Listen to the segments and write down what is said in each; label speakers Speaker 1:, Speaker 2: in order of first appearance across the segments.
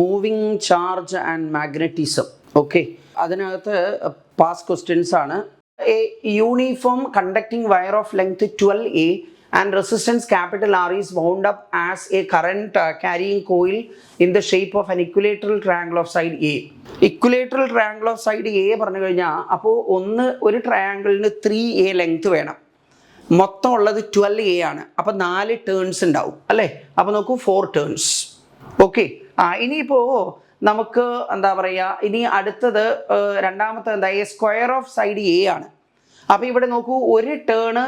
Speaker 1: Moving charge and magnetism. Okay, അതിനകത്ത് pass questions ആണ്. A uniform conducting wire of length 12A and resistance capital R is wound up as a current carrying coil in the shape of an equilateral triangle of side A. Equilateral triangle of side A പറഞ്ഞു കഴിഞ്ഞാൽ അപ്പോൾ ഒരു ട്രയാങ്കിളിന് 3A length വേണം. മൊത്തം ഉള്ളത് 12A ആണ്. അപ്പോൾ 4 turns ഉണ്ടാവും അല്ലേ? അപ്പോൾ നോക്കൂ 4 ടേൺസ്. ഓക്കെ, ഇനിയിപ്പോൾ നമുക്ക് എന്താ പറയുക, ഇനി അടുത്തത് രണ്ടാമത്തെ എന്താ, A square of side A ആണ്. അപ്പോൾ ഇവിടെ നോക്കൂ, ഒരു ടേണ്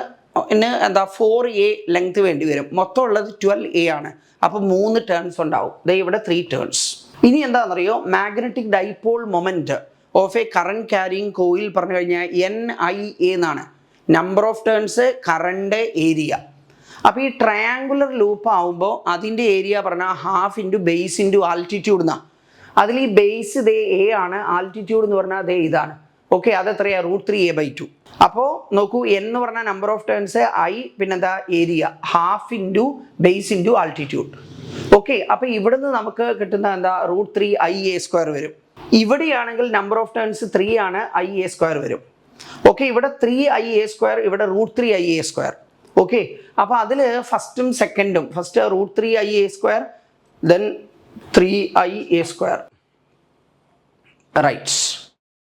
Speaker 1: എന്താ 4A ലെങ്ത് വേണ്ടി വരും. മൊത്തം ഉള്ളത് 12A ആണ്. അപ്പോൾ 3 ടേൺസ് ഉണ്ടാവും. ഇവിടെ 3 ടേൺസ്. ഇനി എന്താണെന്നറിയോ, magnetic dipole moment of A current carrying coil പറഞ്ഞു കഴിഞ്ഞാൽ NIA എന്നാണ്. Number of turns, current, area. അപ്പോൾ ഈ ട്രയാങ്കുലർ ലൂപ്പ് ആവുമ്പോൾ അതിൻ്റെ ഏരിയ പറഞ്ഞാൽ half into base into altitude എന്നാണ്. അതിൽ ഈ ബേസ് ദേ A ആണ്, ആൾട്ടിറ്റ്യൂഡ് എന്ന് പറഞ്ഞാൽ അതേ ഇതാണ്. ഓക്കെ, അതെത്രയാണ്? √3A/2. അപ്പോൾ നോക്കൂ, എന്ന് പറഞ്ഞാൽ നമ്പർ ഓഫ് ടേൺസ്, I പിന്നെന്താ area, half into base into altitude. Okay, അപ്പോൾ ഇവിടുന്ന് നമുക്ക് കിട്ടുന്ന എന്താ √3IA² വരും. ഇവിടെയാണെങ്കിൽ നമ്പർ ഓഫ് ടേൺസ് 3 ആണ്, IA² വരും. ഓക്കെ, ഇവിടെ 3IA², ഇവിടെ √3IA². ഓക്കെ, അപ്പോൾ അതിൽ ഫസ്റ്റും സെക്കൻഡും, first √3IA², then 3IA². Right,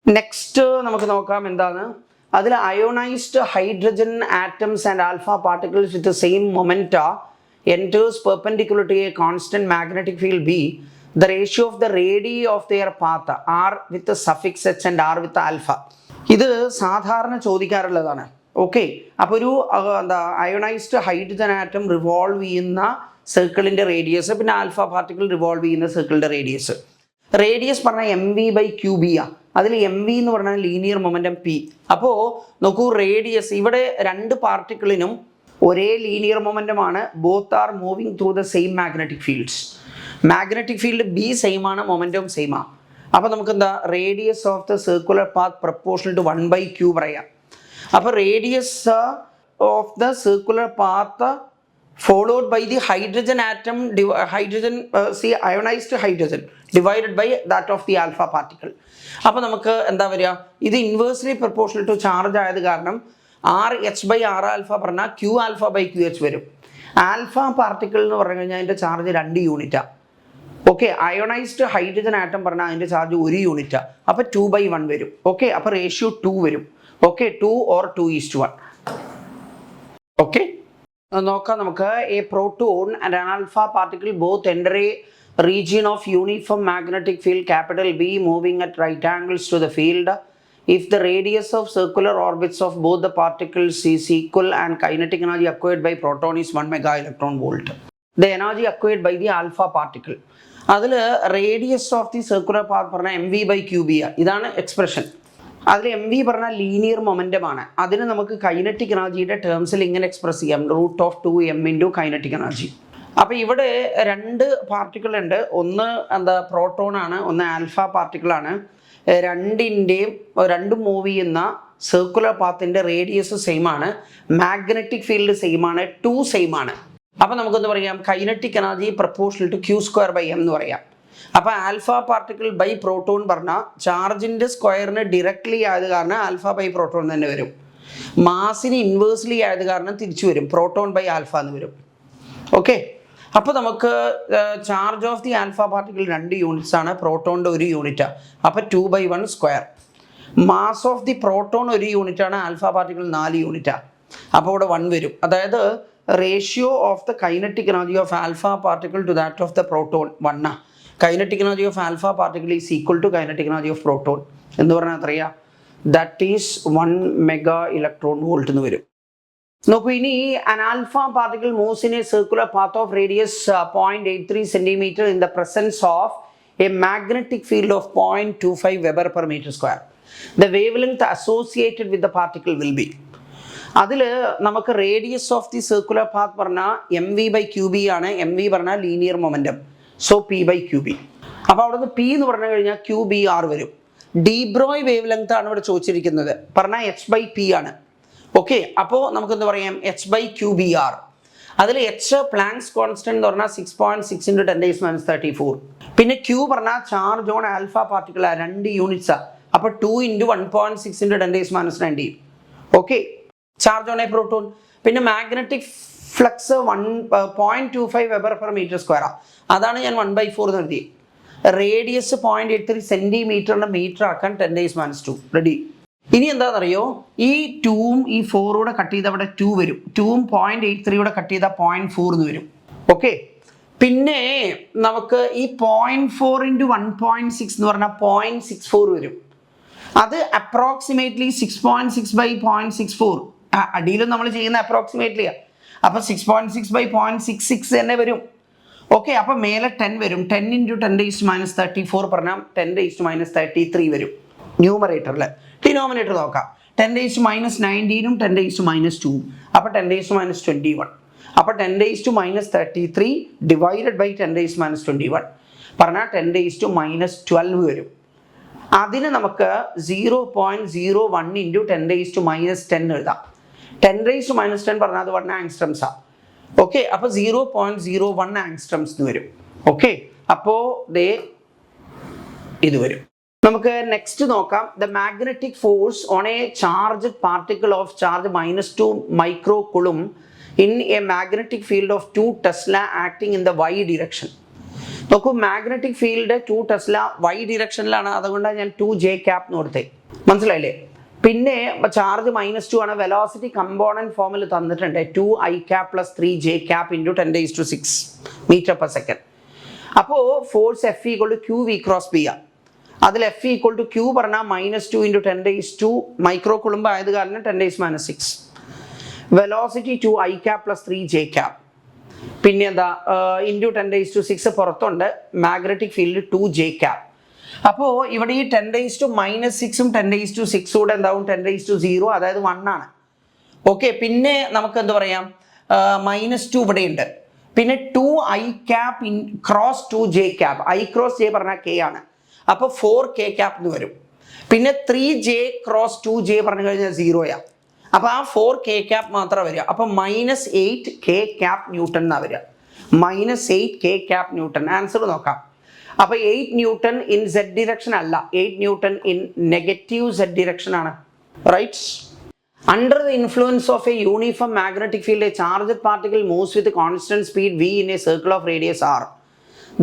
Speaker 1: next നമുക്ക് നോക്കാം എന്താണ്. അതിൽ ionised hydrogen atoms and alpha particles with same momenta enters perpendicular to a constant magnetic field B, the ratio of the radii of their path R with the suffix H and R with alpha. ഇത് സാധാരണ ചോദിക്കാറുള്ളതാണ്. Okay, അപ്പോൾ ഒരു എന്താ ionised hydrogen atom revolve ചെയ്യുന്ന സർക്കിളിൻ്റെ radius, പിന്നെ alpha particle revolve ചെയ്യുന്ന സർക്കിളിൻ്റെ റേഡിയസ്. റേഡിയസ് പറഞ്ഞാൽ mv/qb ആ. അതിൽ mv എന്ന് പറഞ്ഞാൽ ലീനിയർ മൊമെൻറ്റം p. അപ്പോൾ നോക്കൂ, റേഡിയസ് ഇവിടെ 2 പാർട്ടിക്കിളിനും ഒരേ ലീനിയർ മൊമെൻറ്റമാണ്. Both are moving through the same magnetic fields. Magnetic field B same ആണ്, മൊമെൻറ്റം സെയിം ആണ്. അപ്പോൾ നമുക്ക് എന്താ, radius of the circular path proportional to 1/q പറയാം. അപ്പോൾ radius of the circular path followed by the hydrogen atom, ionized hydrogen divided by that of the alpha particle. അപ്പോൾ നമുക്ക് എന്താ വരിക, ഇത് ഇൻവേഴ്സ്ലി പ്രപ്പോർഷണൽ ടു ചാർജ് ആയത് കാരണം RH/R alpha പറഞ്ഞാൽ Q∝/QH വരും. ആൽഫ പാർട്ടിക്കിൾ എന്ന് പറഞ്ഞു കഴിഞ്ഞാൽ അതിൻ്റെ ചാർജ് 2 യൂണിറ്റാണ്. ഓക്കെ, അയോണൈസ്ഡ് ഹൈഡ്രജൻ ആറ്റം പറഞ്ഞാൽ അതിൻ്റെ ചാർജ് 1 യൂണിറ്റാണ്. അപ്പോൾ 2/1 വരും. ഓക്കെ, അപ്പോൾ റേഷ്യോ 2 വരും. Okay, 2 or 2:1. ഓക്കെ, നോക്കാം നമുക്ക്. A proton and an alpha particle both enter A region of uniform magnetic field capital B moving at right angles to the field if the radius of circular orbits of both the particles is equal and kinetic energy acquired by proton is 1 mega electron volt. The energy acquired by the alpha particle, അതിൽ radius of the circular path പറഞ്ഞാൽ mv/qb. ഇതാണ് expression. അതിൽ mv പറഞ്ഞാൽ linear മൊമെൻറ്റമാണ്. അതിന് നമുക്ക് kinetic എനർജിയുടെ ടേംസിൽ ഇങ്ങനെ express ചെയ്യാം, √2m × കൈനറ്റിക് എനർജി. അപ്പോൾ ഇവിടെ 2 പാർട്ടിക്കിൾ ഉണ്ട്. ഒന്ന് എന്താ പ്രോട്ടോൺ ആണ്, ഒന്ന് ആൽഫ പാർട്ടിക്കിളാണ്. രണ്ടും മൂവ് ചെയ്യുന്ന സർക്കുലർ പാത്തിൻ്റെ റേഡിയസ് സെയിം ആണ്, മാഗ്നറ്റിക് ഫീൽഡ് സെയിം ആണ്, 2 സെയിം ആണ്. അപ്പോൾ നമുക്കൊന്ന് പറയാം, kinetic energy proportional to Q²/m എന്ന് പറയാം. അപ്പോൾ ആൽഫ പാർട്ടിക്കിൾ ബൈ പ്രോട്ടോൺ പറഞ്ഞാൽ ചാർജിൻ്റെ സ്ക്വയറിന് ഡയറക്ട്ലി ആയത് കാരണം ആൽഫ/പ്രോട്ടോൺ തന്നെ വരും. മാസിന് ഇൻവേഴ്സ്ലി ആയത് കാരണം തിരിച്ചു വരും, പ്രോട്ടോൺ/ആൽഫ എന്ന് വരും. ഓക്കെ, അപ്പോൾ നമുക്ക് charge of the alpha particle 2 units ആണ്, പ്രോട്ടോണിൻ്റെ 1 യൂണിറ്റാണ്. അപ്പോൾ 2/1². മാസ് ഓഫ് ദി പ്രോട്ടോൺ 1 യൂണിറ്റാണ്, ആൽഫ പാർട്ടിക്കിൾ 4 യൂണിറ്റാണ്. അപ്പോൾ ഇവിടെ 1 വരും. അതായത് ratio of the kinetic energy of alpha particle to that of the proton 1 ആണ്. Kinetic energy of alpha particle is equal to kinetic energy of proton എന്ന് പറഞ്ഞാൽ എത്രയാ, that is 1 mega electron volt എന്ന് വരും. നോക്കൂ, ഇനി an alpha particle moves in a circular path of radius 0.83 cm in the presence of a magnetic field of 0.25 Weber/m². The wavelength associated with the particle will be. അതിൽ നമുക്ക് radius of the circular path പറഞ്ഞാൽ mv/qb ആണ്. mv പറഞ്ഞാൽ linear momentum, so p/qb. അപ്പോൾ അവിടെ നിന്ന് p എന്ന് പറഞ്ഞു കഴിഞ്ഞാൽ qbr വരും. ഡീബ്രോയ് വേവ് ലെങ്ത് ആണ് ഇവിടെ ചോദിച്ചിരിക്കുന്നത്, പറഞ്ഞാൽ h/p ആണ്. ഓക്കെ, അപ്പോൾ നമുക്കെന്ത് പറയാം, h/qbr. അതിൽ h പ്ലാങ്ക്സ് കോൺസ്റ്റന്റ് എന്ന് പറഞ്ഞാൽ 6.6 × 10⁻34. പിന്നെ ക്യൂ പറഞ്ഞാൽ ചാർജ് ഓൺ ആൽഫ പാർട്ടിക്കിൾ 2 യൂണിറ്റ്സാണ്. അപ്പോൾ 2 × 1.6 × 10⁻⁹. Okay, charge on A proton. പിന്നെ മാഗ്നറ്റിക് ഫ്ലക്സ് 0.25 Wb/m². അതാണ് ഞാൻ 1/4 എഴുതി. റേഡിയസ് 0.83 സെന്റിമീറ്ററിന്റെ മീറ്റർ ആക്കാൻ 10⁻². റെഡി. ഇനി എന്താണെന്നറിയോ, ഈ 2ഉം ഈ 4 കട്ട് ചെയ്ത് അവിടെ 2 വരും. 2ഉം 0.83 കട്ട് ചെയ്താൽ 0.4 എന്ന് വരും. ഓക്കെ, പിന്നെ നമുക്ക് ഈ 0.4 × 1.6 എന്ന് പറഞ്ഞാൽ 0.64 വരും. അത് അപ്രോക്സിമേറ്റ്ലി 6.6/0.64. അടിയിലും നമ്മൾ ചെയ്യുന്ന അപ്രോക്സിമേറ്റ്ലിയാണ്. അപ്പം 6.6/0.66 തന്നെ വരും. ഓക്കെ, അപ്പം മേലെ 10 വരും. 10 × 10⁻34 പറഞ്ഞാൽ 10⁻33 വരും ന്യൂമറേറ്ററിൽ. ഡിനോമിനേറ്റർ നോക്കാം. 10⁻19ഉം 10⁻². അപ്പം 10⁻21. അപ്പം 10⁻33 ഡിവൈഡഡ് ബൈ 10⁻21 പറഞ്ഞാൽ 10⁻12 വരും. അതിന് നമുക്ക് 0.01 × 10⁻10 എഴുതാം. 10⁻10 പറഞ്ഞാൽ അത് 1 ആങ്സ്ട്രംസാണ്. ഓക്കെ, അപ്പോൾ 0.01 ആങ്സ്ട്രംസ് എന്ന് വരും. ഓക്കെ, അപ്പോൾ ഇത് വരും. നമുക്ക് നെക്സ്റ്റ് നോക്കാം. The magnetic force on a charge particle of charge -2 microcoulomb in a magnetic field of 2 tesla acting in the y ഡിറക്ഷൻ. നോക്കൂ, മാഗ്നറ്റിക് ഫീൽഡ് 2 ടെസ്ല y ഡിറക്ഷനിലാണ്. അതുകൊണ്ടാണ് ഞാൻ 2 j cap എന്ന് കൊടുത്തേ. മനസ്സിലായില്ലേ? പിന്നെ ചാർജ് -2 ആണ്. വെലോസിറ്റി കമ്പോണന്റ് ഫോമിൽ തന്നിട്ടുണ്ട് 2i cap + 3j cap × 10⁶ m/s. അപ്പോൾ ഫോഴ്സ് F = qv × b ആണ്. അതിൽ F = q പറഞ്ഞാൽ -2 × 10⁻2 മൈക്രോകുളം ആയത് കാരണം 10⁻6. Velocity 2i cap + 3j cap. പിന്നെ എന്താ × 10⁻6 പുറത്തുണ്ട്. Magnetic field 2j cap. അപ്പോൾ ഇവിടെ ഈ 10⁻6ഉം 10⁻6 കൂടെ എന്താവും 10⁻0, അതായത് 1 ആണ്. ഓക്കെ, പിന്നെ നമുക്ക് എന്ത് പറയാം, -2 ഇവിടെ ഉണ്ട്. പിന്നെ 2i cap × 2j cap. i × j പറഞ്ഞാൽ k ആണ്. അപ്പോൾ 4k cap എന്ന് വരും. പിന്നെ 3j × 2j പറഞ്ഞു കഴിഞ്ഞാൽ 0യാണ്. അപ്പോൾ ആ 4k cap മാത്രമേ വരിക. അപ്പോൾ -8k cap ന്യൂട്ടൺ എന്നാണ് വരിക. -8k cap newton. ആൻസർ നോക്കാം. അപ്പോൾ 8 ന്യൂട്ടൺ ഇൻ z ഡിറക്ഷൻ അല്ല, 8 newton in negative z direction ആണ്. Right. Under the influence of a uniform magnetic field a charged particle moves with constant speed v in a circle of radius r.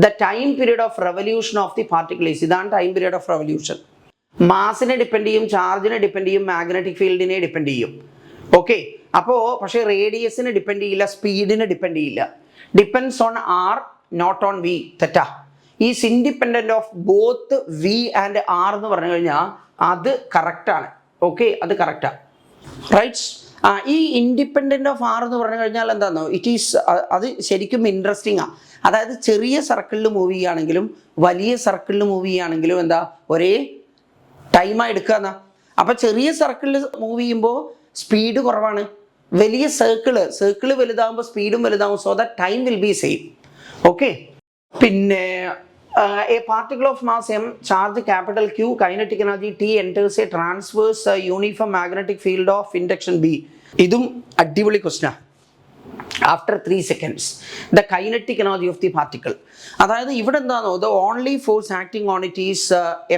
Speaker 1: The time period of revolution of the particle is. ഇതാണ് time period of revolution. മാസിനെ depend ചെയ്യും, ചാർജിനെ depend ചെയ്യും, magnetic ഫീൽഡിനെ depend ചെയ്യും. Okay, അപ്പോൾ പക്ഷേ റേഡിയസിനെ ഡിപ്പെൻഡ് ചെയ്യില്ല, സ്പീഡിനെ ഡിപ്പെൻഡ് ചെയ്യില്ല. Depends on r not on v. തെറ്റാ. Is independent of both v and r എന്ന് പറഞ്ഞു കഴിഞ്ഞാൽ അത് കറക്റ്റാണ്. ഓക്കെ, അത് കറക്റ്റാണ്. റൈറ്റ്സ്. ഈ ഇൻഡിപെൻഡന്റ് ഓഫ് r എന്ന് പറഞ്ഞു കഴിഞ്ഞാൽ എന്താണെന്നോ, ഇറ്റ് ഈസ്, അത് ശരിക്കും ഇൻട്രസ്റ്റിംഗ് ആണ്. അതായത് ചെറിയ സർക്കിളിൽ മൂവ് ചെയ്യുകയാണെങ്കിലും വലിയ സർക്കിളിൽ മൂവ് ചെയ്യുകയാണെങ്കിലും എന്താ ഒരേ ടൈമായി എടുക്കുക എന്നാ. അപ്പം ചെറിയ സർക്കിളിൽ മൂവ് ചെയ്യുമ്പോൾ സ്പീഡ് കുറവാണ്. വലിയ സർക്കിള് വലുതാകുമ്പോൾ സ്പീഡും വലുതാകും. So that time will be same. Okay, പിന്നെ a particle of mass m, charge capital Q, kinetic energy T enters a transverse uniform magnetic field of induction B. ഇതും അടിപൊളി ക്വസ്റ്റ്യനാണ്. After 3 seconds the kinetic energy of the particle. അതായത് ഇവിടെ എന്താണോ, the only force acting on it is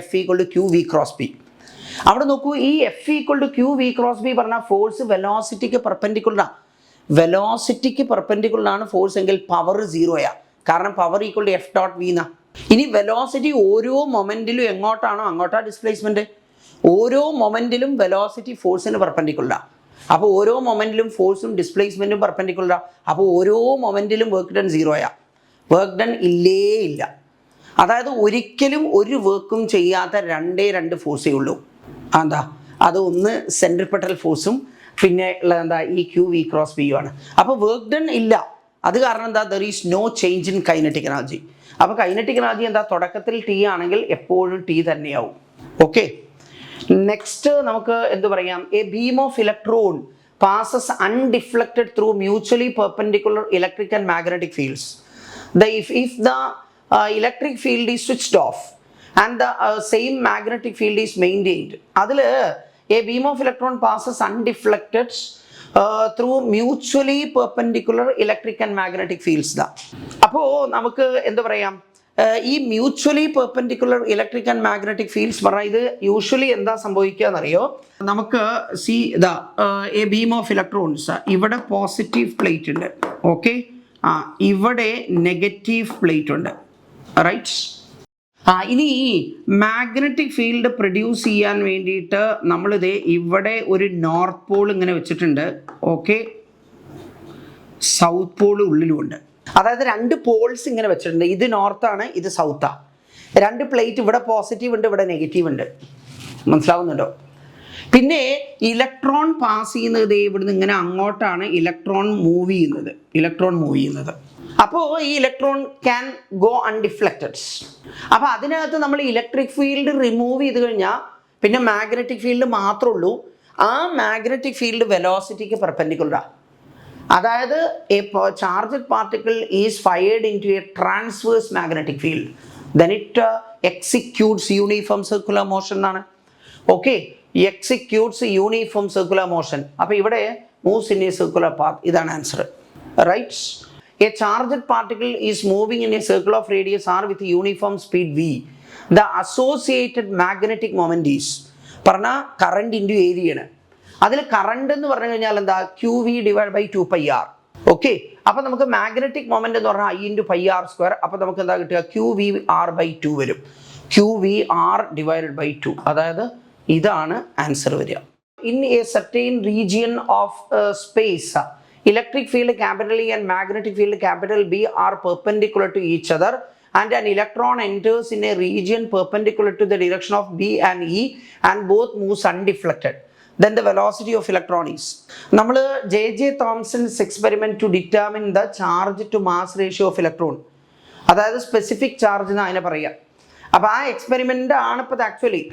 Speaker 1: F = qv × b. അവിടെ നോക്കൂ, ഈ F = qv × b പറഞ്ഞാൽ ഫോഴ്സ് വെലോസിറ്റിക്ക് പെർപെൻഡിക്കുലറാണ്. വെലോസിറ്റിക്ക് പെർപെൻഡിക്കുലറാണ് ഫോഴ്സ് എങ്കിൽ പവർ 0യാണ്. കാരണം പവർ = F.v എന്നാ. ഇനി വെലോസിറ്റി ഓരോ മൊമെന്റിലും എങ്ങോട്ടാണോ അങ്ങോട്ടാ ഡിസ്പ്ലേസ്മെന്റ്. ഓരോ മൊമെന്റിലും വെലോസിറ്റി ഫോഴ്സിന് പെർപെൻഡിക്കുലറാണ്. അപ്പോൾ ഓരോ മൊമെന്റിലും ഫോഴ്സും ഡിസ്പ്ലേസ്മെന്റും പെർപെൻഡിക്കുലറാണ്. അപ്പോൾ ഓരോ മൊമെന്റിലും വർക്ക് ഡൺ 0യാണ്. വർക്ക് ഡൺ ഇല്ല. അതായത് ഒരിക്കലും ഒരു വർക്കും ചെയ്യാത്ത 2 ഫോഴ്സേ ഉള്ളൂ. എന്താ അത്? ഒന്ന് സെൻട്രിപെറ്റൽ ഫോഴ്സും പിന്നെ ഉള്ളത് എന്താ, ഈ qv × b ആണ്. അപ്പോൾ വർക്ക് ഡൺ ഇല്ല. അത് കാരണം എന്താ, there is no change in kinetic energy. അപ്പോൾ കൈനറ്റിക് എനർജി എന്താ, തുടക്കത്തിൽ T ആണെങ്കിൽ എപ്പോഴും T തന്നെയാവും. ഓക്കെ, നെക്സ്റ്റ് നമുക്ക് എന്ത് പറയാം, a beam of electron passes undeflected through mutually perpendicular electric and magnetic fields. If the electric field is switched off and the same magnetic field is maintained, അതിൽ a beam of electron passes undeflected through mutually perpendicular electric and magnetic fields. അപ്പോൾ നമുക്ക് എന്താ പറയാം, ഈ mutually perpendicular electric and magnetic fields പറഞ്ഞാൽ ഇത് usually എന്താ സംഭവിക്കുക എന്നറിയോ, നമുക്ക് എ ബീം ഓഫ് ഇലക്ട്രോൺസ്, ഇവിടെ പോസിറ്റീവ് പ്ലേറ്റ് ഉണ്ട്, ഓക്കെ, ഇവിടെ നെഗറ്റീവ് പ്ലേറ്റ് ഉണ്ട്, റൈറ്റ്. ഇനി ഈ മാഗ്നറ്റിക് ഫീൽഡ് പ്രൊഡ്യൂസ് ചെയ്യാൻ വേണ്ടിയിട്ട് നമ്മളിത് ഇവിടെ ഒരു നോർത്ത് പോൾ ഇങ്ങനെ വെച്ചിട്ടുണ്ട്, ഓക്കെ, സൗത്ത് പോൾ ഉള്ളിലുമുണ്ട്. അതായത് രണ്ട് പോൾസ് ഇങ്ങനെ വെച്ചിട്ടുണ്ട്, ഇത് നോർത്താണ്, ഇത് സൗത്താണ്. രണ്ട് പ്ലേറ്റ്, ഇവിടെ പോസിറ്റീവ് ഉണ്ട്, ഇവിടെ നെഗറ്റീവ് ഉണ്ട്. മനസ്സിലാവുന്നുണ്ടോ? പിന്നെ ഇലക്ട്രോൺ പാസ് ചെയ്യുന്നത് ഇവിടുന്ന് ഇങ്ങനെ അങ്ങോട്ടാണ് ഇലക്ട്രോൺ മൂവ് ചെയ്യുന്നത്. അപ്പോൾ ഈ ഇലക്ട്രോൺ ക്യാൻ ഗോ അൺഡിഫ്ലക്റ്റഡ്. അപ്പോൾ അതിനകത്ത് നമ്മൾ ഇലക്ട്രിക് ഫീൽഡ് റിമൂവ് ചെയ്ത് കഴിഞ്ഞാൽ പിന്നെ മാഗ്നറ്റിക് ഫീൽഡ് മാത്രമേ ഉള്ളൂ. ആ മാഗ്നറ്റിക് ഫീൽഡ് വെലോസിറ്റിക്ക് പെർപെൻഡിക്കുലറാണ്. അതായത് a charged particle is fired into a transverse magnetic field, then it executes uniform circular motion എന്നാണ്. Okay, executes uniform circular motion. അപ്പോൾ ഇവിടെ moves in a circular path. ഇതാണ് answer, right. A charged particle is moving in a circle of radius r with uniform speed v. The associated magnetic moment is പറഞ്ഞാൽ current into ഏരിയയാണ്. അതിൽ current എന്ന് പറഞ്ഞു കഴിഞ്ഞാൽ എന്താ, q v divide by 2πr. Okay, അപ്പോൾ നമുക്ക് magnetic moment എന്ന് പറഞ്ഞാൽ I/πr². അപ്പോൾ നമുക്ക് എന്താ കിട്ടുക, QVR/2 വരും. QVR divided by 2. അതായത് ഇതാണ് ആൻസർ വരിക. In a certain region of space, electric field capital E and magnetic field capital B are perpendicular to each other and an electron enters in a region perpendicular to the direction of B and E and both moves undeflected. Then the velocity of electron is. നമ്മൾ J.J. Thomson's experiment to determine the charge to mass ratio of electron, അതായത് specific charge എന്ന് അതിനെ പറയുക. അപ്പോൾ ആ experiment ആണ് ഇപ്പോൾ actually.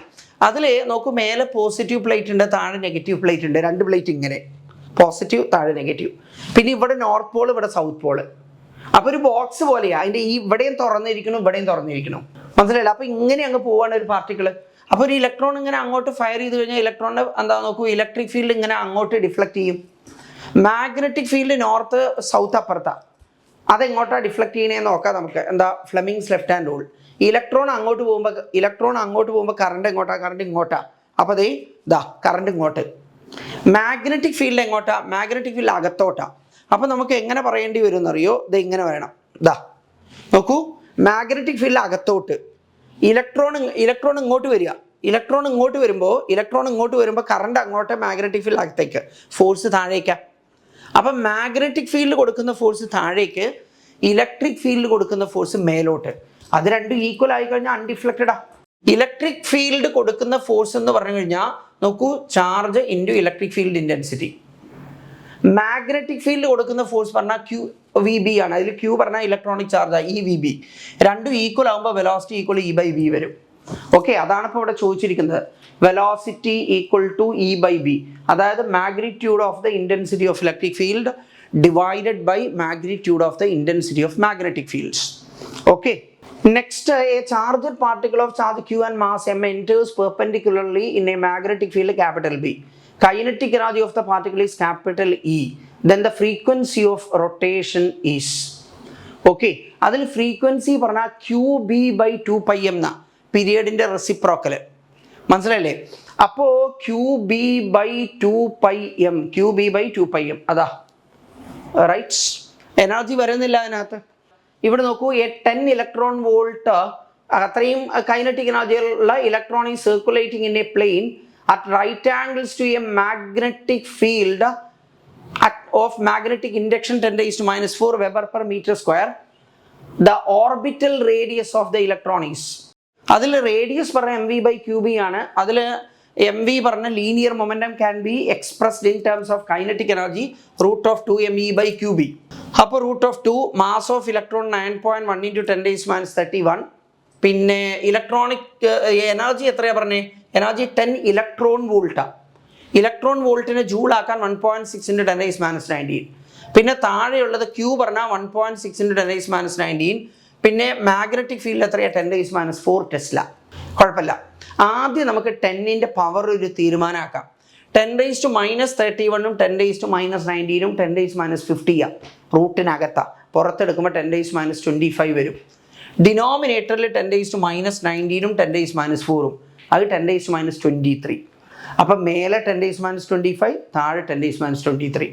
Speaker 1: അതിൽ നോക്കൂ, മേലെ പോസിറ്റീവ് പ്ലേറ്റ് ഉണ്ട്, താഴെ നെഗറ്റീവ് പ്ലേറ്റ് ഉണ്ട്. രണ്ട് പ്ലേറ്റ് ഇങ്ങനെ, പോസിറ്റീവ് താഴെ നെഗറ്റീവ്. പിന്നെ ഇവിടെ നോർത്ത് പോൾ, ഇവിടെ സൗത്ത് പോൾ. അപ്പോൾ ഒരു ബോക്സ് പോലെയാണ്. അതിൻ്റെ ഈ ഇവിടെയും തുറന്നിരിക്കണം, ഇവിടെയും തുറന്നിരിക്കണം. മനസ്സിലായില്ല? അപ്പോൾ ഇങ്ങനെ അങ്ങ് പോവാണ് ഒരു പാർട്ടിക്കിൾ. അപ്പോൾ ഒരു ഇലക്ട്രോൺ ഇങ്ങനെ അങ്ങോട്ട് ഫയർ ചെയ്ത് കഴിഞ്ഞാൽ ഇലക്ട്രോണിൻ്റെ എന്താ നോക്കൂ, ഇലക്ട്രിക് ഫീൽഡ് ഇങ്ങനെ അങ്ങോട്ട് ഡിഫ്ലക്ട് ചെയ്യും. മാഗ്നറ്റിക് ഫീൽഡ് നോർത്ത് സൗത്ത് അപ്പുറത്താണ്. അതെങ്ങോട്ടാണ് ഡിഫ്ലക്ട് ചെയ്യണേന്ന് നോക്കാം നമുക്ക്. എന്താ, Fleming's left hand rule. Electron അങ്ങോട്ട് പോകുമ്പോൾ കറണ്ട് എങ്ങോട്ടാണ്, കറണ്ട് ഇങ്ങോട്ടാണ്. അപ്പോൾ കറണ്ട് ഇങ്ങോട്ട്. മാഗ്നറ്റിക് ഫീൽഡ് എങ്ങോട്ടാ, മാഗ്നറ്റിക് ഫീൽഡ് അകത്തോട്ടാ. അപ്പോൾ നമുക്ക് എങ്ങനെ പറയേണ്ടി വരും എന്നറിയോ, ഇങ്ങനെ വേണം. നോക്കൂ, മാഗ്നറ്റിക് ഫീൽഡ് അകത്തോട്ട്, ഇലക്ട്രോൺ ഇങ്ങോട്ട് വരിക. ഇലക്ട്രോൺ ഇങ്ങോട്ട് വരുമ്പോൾ കറണ്ട് അങ്ങോട്ട്, മാഗ്നറ്റിക് ഫീൽഡ് അകത്തേക്ക്, ഫോഴ്സ് താഴേക്കാ. അപ്പം മാഗ്നറ്റിക് ഫീൽഡ് കൊടുക്കുന്ന ഫോഴ്സ് താഴേക്ക്, ഇലക്ട്രിക് ഫീൽഡ് കൊടുക്കുന്ന ഫോഴ്സ് മേലോട്ട്. അത് രണ്ടും ഈക്വൽ ആയി കഴിഞ്ഞാൽ അൺഡിഫ്ലക്റ്റഡാ. ഇലക്ട്രിക് ഫീൽഡ് കൊടുക്കുന്ന ഫോഴ്സ് എന്ന് പറഞ്ഞു കഴിഞ്ഞാൽ നോക്കൂ, charge into electric field intensity. Magnetic field കൊടുക്കുന്ന ഫോഴ്സ് പറഞ്ഞാൽ QVB ആണ്. അതിൽ Q പറഞ്ഞാൽ ഇലക്ട്രോണിക് ചാർജാണ്, EVB. രണ്ടും ഈക്വൽ ആകുമ്പോൾ വെലോസിറ്റി ഈക്വൽ E/B വരും. ഓക്കെ, അതാണ് ഇപ്പോൾ ഇവിടെ ചോദിച്ചിരിക്കുന്നത്. വെലോസിറ്റി ഈക്വൽ ടു E/B, അതായത് magnitude of the intensity of electric field divided by magnitude of the intensity of magnetic fields. Okay, next, a charged particle of charge Q and mass M enters perpendicularly in a magnetic field capital B. Kinetic energy of the particle is capital E. Then the frequency of rotation is. Okay, അതിൽ frequency പറഞ്ഞാൽ QB/2πm എന്നാ, പീരിയഡിൻ്റെ reciprocal. മനസ്സിലല്ലേ? അപ്പോൾ QB/2πm അതാ, right. Energy വരുന്നില്ല അതിനകത്ത്. ഇവിടെ നോക്കൂ, 10 ഇലക്ട്രോൺ വോൾട്ട് അത്രയും കൈനറ്റിക് എനർജിയുള്ള electron is circulating in a plane at right angles to a magnetic field of magnetic induction 10⁻⁻⁴ Wb/m². The orbital radius of the electron is. അതിൽ റേഡിയസ് പറഞ്ഞ mv/qb ആണ്. അതിൽ mv പറഞ്ഞ linear momentum can be expressed in terms of kinetic energy √2mE/qb. അപ്പോൾ √2 mass of electron 9.1 × 10⁻31. പിന്നെ electronic energy എത്രയാണ് പറഞ്ഞേ, energy 10 electron വോൾട്ടാണ്. Electron വോൾട്ടിനെ ജൂളാക്കാൻ 1.6 × 10⁻19. പിന്നെ താഴെയുള്ളത് Q പറഞ്ഞാൽ 1.6 × 10⁻19. പിന്നെ മാഗ്നറ്റിക് ഫീൽഡ് എത്രയാണ്, 10⁻4 ടെസ്ല. കുഴപ്പമില്ല. ആദ്യം നമുക്ക് 10ൻ്റെ പവർ ഒരു തീരുമാനമാക്കാം. 10⁻31 10⁻19 10⁻50 റൂട്ടിനകത്താണ്. പുറത്തെടുക്കുമ്പോൾ 10⁻25 വരും. ഡിനോമിനേറ്ററിൽ 10⁻⁻19 10⁻⁴ അത് 10⁻23. അപ്പം മേലെ 10⁻25 താഴെ 10⁻23.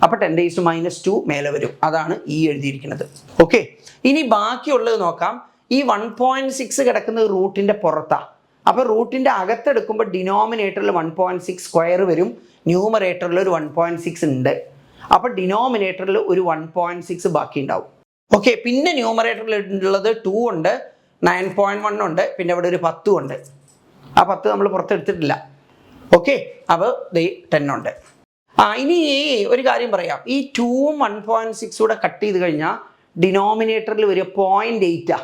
Speaker 1: അപ്പോൾ 10⁻2 മേലെ വരും. അതാണ് ഈ എഴുതിയിരിക്കുന്നത്. ഓക്കെ, ഇനി ബാക്കിയുള്ളത് നോക്കാം. ഈ 1.6 കിടക്കുന്നത് റൂട്ടിൻ്റെ പുറത്താണ്. അപ്പോൾ റൂട്ടിൻ്റെ അകത്തെടുക്കുമ്പോൾ ഡിനോമിനേറ്ററിൽ 1.6 സ്ക്വയർ വരും, ന്യൂമറേറ്ററിൽ ഒരു 1.6 ഉണ്ട്. അപ്പോൾ ഡിനോമിനേറ്ററിൽ ഒരു 1.6 ബാക്കി ഉണ്ടാവും. ഓക്കെ, പിന്നെ ന്യൂമറേറ്ററിൽ ഉള്ളത് 2 ഉണ്ട്, 9.1 ഉണ്ട്, പിന്നെ ഇവിടെ ഒരു 10 ഉണ്ട്. ആ 10 നമ്മൾ പുറത്തെടുത്തിട്ടില്ല. ഓക്കെ, അപ്പോൾ 10 ഉണ്ട്. ഇനി ഒരു കാര്യം പറയാം. ഈ 2ഉം 1.6 കൂടെ കട്ട് ചെയ്ത് കഴിഞ്ഞാൽ ഡിനോമിനേറ്ററിൽ വരിക 0.8.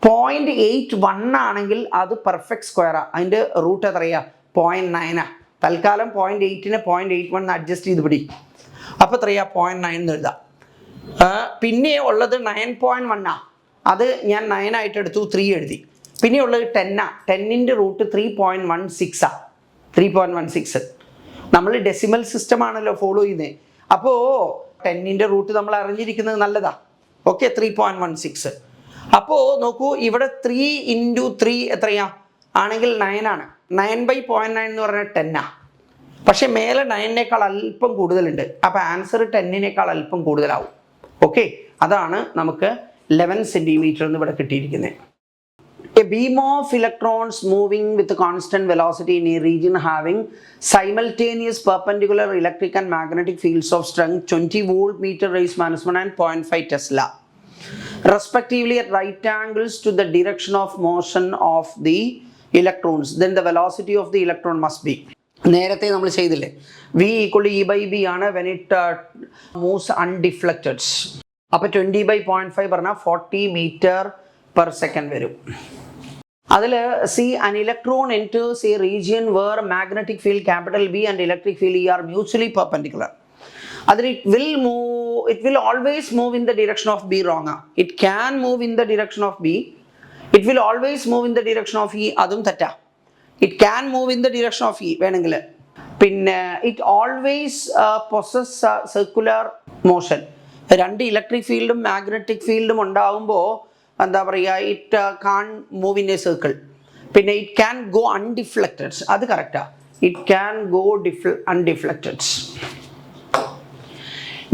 Speaker 1: 0.81 ആണെങ്കിൽ അത് പെർഫെക്റ്റ് സ്ക്വയറാണ്. അതിൻ്റെ റൂട്ട് എത്രയാ? 0.9. തൽക്കാലം 0.8നെ 0.81 അഡ്ജസ്റ്റ് ചെയ്ത് പിടി. അപ്പോൾ എത്രയാ? 0.9 എന്ന് എഴുതാം. പിന്നെ ഉള്ളത് 9.1. അത് ഞാൻ 9 ആയിട്ട് എടുത്തു, 3 എഴുതി. പിന്നെ ഉള്ളത് 10. 10ൻ്റെ റൂട്ട് 3.16. 3.16. നമ്മൾ ഡെസിമൽ സിസ്റ്റം ആണല്ലോ ഫോളോ ചെയ്യുന്നത്. അപ്പോൾ 10ൻ്റെ റൂട്ട് നമ്മൾ അറിഞ്ഞിരിക്കുന്നത് നല്ലതാ. ഓക്കെ, 3.16. അപ്പോൾ നോക്കൂ, ഇവിടെ 3 × 3 എത്രയാ ആണെങ്കിൽ 9 ആണ്. 9/0.9 എന്ന് പറഞ്ഞാൽ 10. പക്ഷെ മേലെ 9നേക്കാൾ അല്പം കൂടുതലുണ്ട്. അപ്പോൾ ആൻസർ 10നേക്കാൾ അല്പം കൂടുതലാവും. ഓക്കെ, അതാണ് നമുക്ക് 11 സെൻറ്റിമീറ്റർ എന്ന് ഇവിടെ കിട്ടിയിരിക്കുന്നത്. A beam of electrons moving with a constant velocity in a region having simultaneous perpendicular electric and magnetic fields of strength 20 volt meter raised minus 1 and 0.5 Tesla respectively at right angles to the direction of motion of the electrons, then the velocity of the electron must be. നേരത്തെ നമ്മൾ ചെയ്തില്ലേ, V = E/B ആണ് when it moves undeflected. അപ്പോൾ 20/0.5 പറഞ്ഞാൽ 40 meter/second വരും. അതിൽ an electron enters a region where magnetic field B and electric field E are mutually perpendicular. അതിൽ it will always move in the direction of B. wrong. It can move in the direction of B. It will always move in the direction of E. അതും തെറ്റാ. It can move in the direction of E വേണമെങ്കിൽ. പിന്നെ it always possess circular motion. രണ്ട് electric ഫീൽഡും magnetic ഫീൽഡും ഉണ്ടാകുമ്പോൾ എന്താ പറയുക, it can move in a circle. പിന്നെ ഇറ്റ് ക്യാൻ ഗോ അൺഡിഫ്ലക്റ്റഡ്, അത് കറക്റ്റാണ്. It can go undeflected.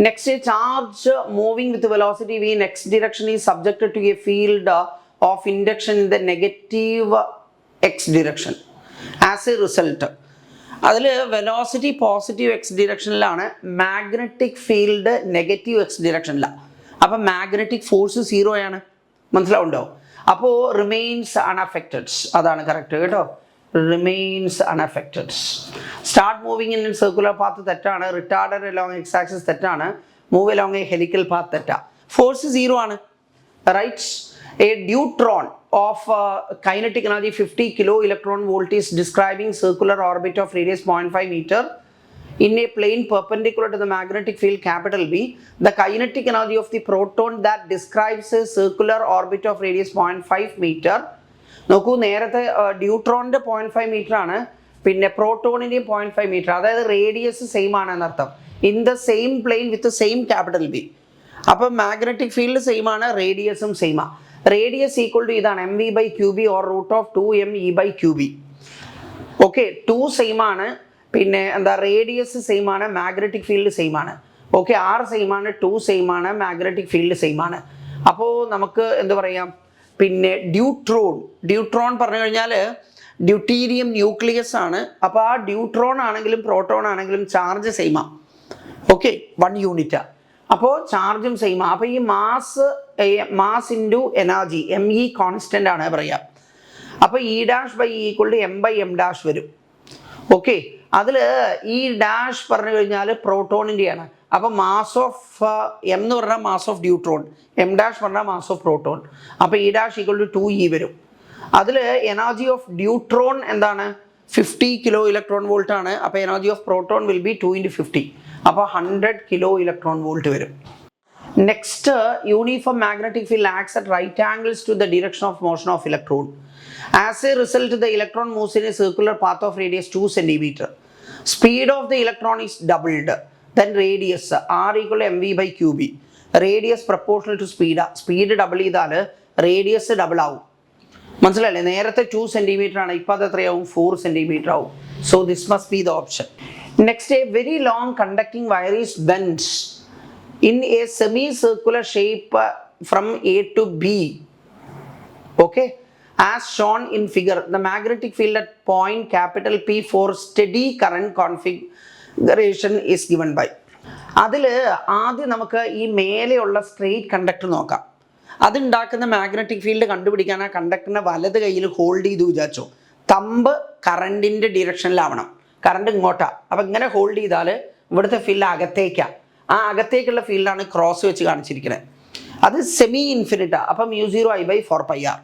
Speaker 1: Next, charge moving with velocity v in x direction is subjected to a field of induction in the negative x direction. As a result അതിൽ velocity positive x ഡിറക്ഷനിലാണ്, magnetic field negative x ഡിറക്ഷനിലാണ്. അപ്പം magnetic force 0 ആണ്. മനസ്സിലാവുണ്ടോ? അപ്പോൾ remains unaffected, അതാണ് correct കേട്ടോ. Remains unaffected. Start moving in circular path തെറ്റാണ്. റിട്ടാർഡഡ് അലോങ് എക്സ് ആക്സിസ് തെറ്റാണ്. Move along a helical path തെറ്റാ. ഫോഴ്സ് 0 ആണ്. Right. A deuteron of kinetic energy 50 kilo electron volt is describing circular orbit of radius 0.5 meter in a plane perpendicular to the magnetic field B. The kinetic energy of the proton that describes a circular orbit of radius 0.5 meter. നോക്കൂ, നേരത്തെ ഡ്യൂട്രോണിൻ്റെ 0.5 metre ആണ്, പിന്നെ പ്രോട്ടോണിൻ്റെയും 0.5 metre. അതായത് radius same ആണ് എന്നർത്ഥം. In the same plane with same B. അപ്പം magnetic field same ആണ്, റേഡിയസും സെയിം ആണ്. റേഡിയസ് ഈക്വൽ ടു ഇതാണ് mv/qb or √2me/qb. Okay, 2 same ആണ്, പിന്നെ എന്താ റേഡിയസ് സെയിം ആണ്, മാഗ്നറ്റിക് ഫീൽഡ് സെയിം ആണ്. ഓക്കെ, R സെയിം ആണ്, 2 സെയിം ആണ്, മാഗ്നറ്റിക് ഫീൽഡ് സെയിം ആണ്. അപ്പോൾ നമുക്ക് എന്ത് പറയാം, പിന്നെ ഡ്യൂട്രോൺ പറഞ്ഞു കഴിഞ്ഞാൽ ഡ്യൂട്ടീരിയം ന്യൂക്ലിയസ് ആണ്. അപ്പോൾ ആ ഡ്യൂട്രോൺ ആണെങ്കിലും പ്രോട്ടോൺ ആണെങ്കിലും ചാർജ് സെയിമാണ്. ഓക്കെ, 1 യൂണിറ്റാണ്. അപ്പോൾ ചാർജും സെയിമാണ്. അപ്പോൾ ഈ mass into energy me constant ആണ് പറയാം. അപ്പോൾ E'/E = m/m' വരും. ഓക്കെ, അതിൽ ഈ ഡാഷ് പറഞ്ഞു കഴിഞ്ഞാൽ പ്രോട്ടോണിൻ്റെയാണ്. അപ്പോൾ മാസ് ഓഫ് m എന്ന് പറഞ്ഞാൽ മാസ് ഓഫ് ഡ്യൂട്രോൺ, m' പറഞ്ഞാൽ മാസ് ഓഫ് പ്രോട്ടോൺ. അപ്പോൾ E' = 2e വരും. അതിൽ എനർജി ഓഫ് ഡ്യൂട്രോൺ എന്താണ്? 50 കിലോ ഇലക്ട്രോൺ വോൾട്ട് ആണ്. അപ്പോൾ energy of proton will be 2 × 50. അപ്പോൾ 100 കിലോ ഇലക്ട്രോൺ വോൾട്ട് വരും. Next, uniform magnetic field acts at right angles to the direction of motion of electron. As a result the electron moves in a circular path of radius 2 centimetre. Speed of the electron is doubled. Then radius R = mv/qb. Radius proportional to speed. Speed double ചെയ്താൽ radius double ആവും. മനസ്സിലല്ലേ? നേരത്തെ 2 centimetre ആണ്, ഇപ്പോൾ അത് എത്രയാവും? 4 centimetre ആവും. So this must be the option. Next, A very long conducting wire is bend in a semicircular shape from A to B, okay, as shown in figure. The magnetic field at point capital P for steady current configuration is given by. അതിൽ ആദ്യം നമുക്ക് ഈ മേലെയുള്ള straight conductor നോക്കാം. അതുണ്ടാക്കുന്ന magnetic field കണ്ടുപിടിക്കാൻ ആ കണ്ടക്ടറിനെ വലത് കയ്യിൽ ഹോൾഡ് ചെയ്ത് വിചാരിച്ചോ. തമ്പ് കറണ്ടിൻ്റെ ഡിറക്ഷനിലാവണം, കറണ്ട് ഇങ്ങോട്ടാണ്. അപ്പം ഇങ്ങനെ ഹോൾഡ് ചെയ്താൽ ഇവിടുത്തെ ഫീൽഡ് അകത്തേക്കാണ്. ആ അകത്തേക്കുള്ള ഫീൽഡാണ് ക്രോസ് വെച്ച് കാണിച്ചിരിക്കുന്നത്. അത് സെമി ഇൻഫിനിറ്റാണ്. അപ്പം μ0I/4πr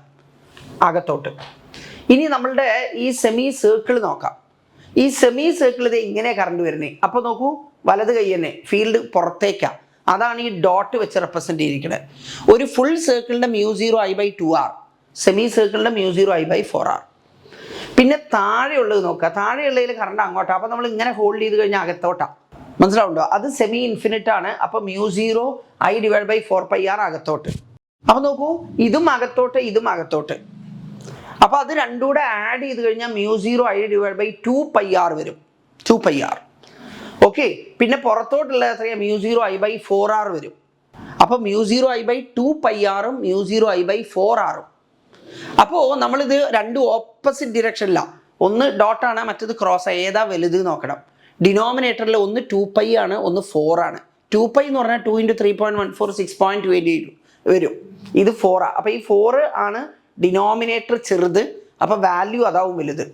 Speaker 1: അകത്തോട്ട്. ഇനി നമ്മളുടെ ഈ സെമി സർക്കിൾ നോക്കാം. ഈ സെമി സർക്കിൾ ഇത് ഇങ്ങനെ കറണ്ട് വരുന്നത്. അപ്പോൾ നോക്കൂ, വലത് കൈ തന്നെ ഫീൽഡ് പുറത്തേക്കാണ്. അതാണ് ഈ ഡോട്ട് വെച്ച് റെപ്രസെൻ്റ് ചെയ്തിരിക്കുന്നത്. ഒരു ഫുൾ സർക്കിളിൻ്റെ μ0I/2r, സെമി സർക്കിളിൻ്റെ μ0I/4r. പിന്നെ താഴെയുള്ളത് നോക്കുക. താഴെയുള്ളതിൽ കറണ്ട് അങ്ങോട്ടാണ്. അപ്പോൾ നമ്മൾ ഇങ്ങനെ ഹോൾഡ് ചെയ്ത് കഴിഞ്ഞാൽ അകത്തോട്ടാണ്. മനസ്സിലാവുണ്ടോ? അത് സെമി ഇൻഫിനിറ്റ് ആണ്. അപ്പോൾ μ0I/4πr അകത്തോട്ട്. അപ്പോൾ നോക്കൂ, ഇതും അകത്തോട്ട്, ഇതും അകത്തോട്ട്. അപ്പോൾ അത് രണ്ടും കൂടെ ആഡ് ചെയ്ത് കഴിഞ്ഞാൽ μ0I/2πr വരും. 2πr. ഓക്കെ. പിന്നെ പുറത്തോട്ടുള്ള എത്രയാണ്? μ0I/4r വരും. അപ്പോൾ μ0I/2πr μ0I/4r. അപ്പോൾ നമ്മളിത് രണ്ടും ഓപ്പോസിറ്റ് ഡിറക്ഷനിലാണ്. ഒന്ന് ഡോട്ടാണ്, മറ്റത് ക്രോസ്. ഏതാ വലുത് നോക്കണം. ഡിനോമിനേറ്ററിൽ ഒന്ന് 2π ആണ്, ഒന്ന് 4 ആണ്. 2π എന്ന് പറഞ്ഞാൽ 2 × 3.14 6.28 വരും. ഇത് 4 ആണ്. അപ്പോൾ ഈ 4 ആണ് ഡിനോമിനേറ്റർ ചെറുത്, അപ്പോൾ വാല്യൂ അതാവും വലുത്.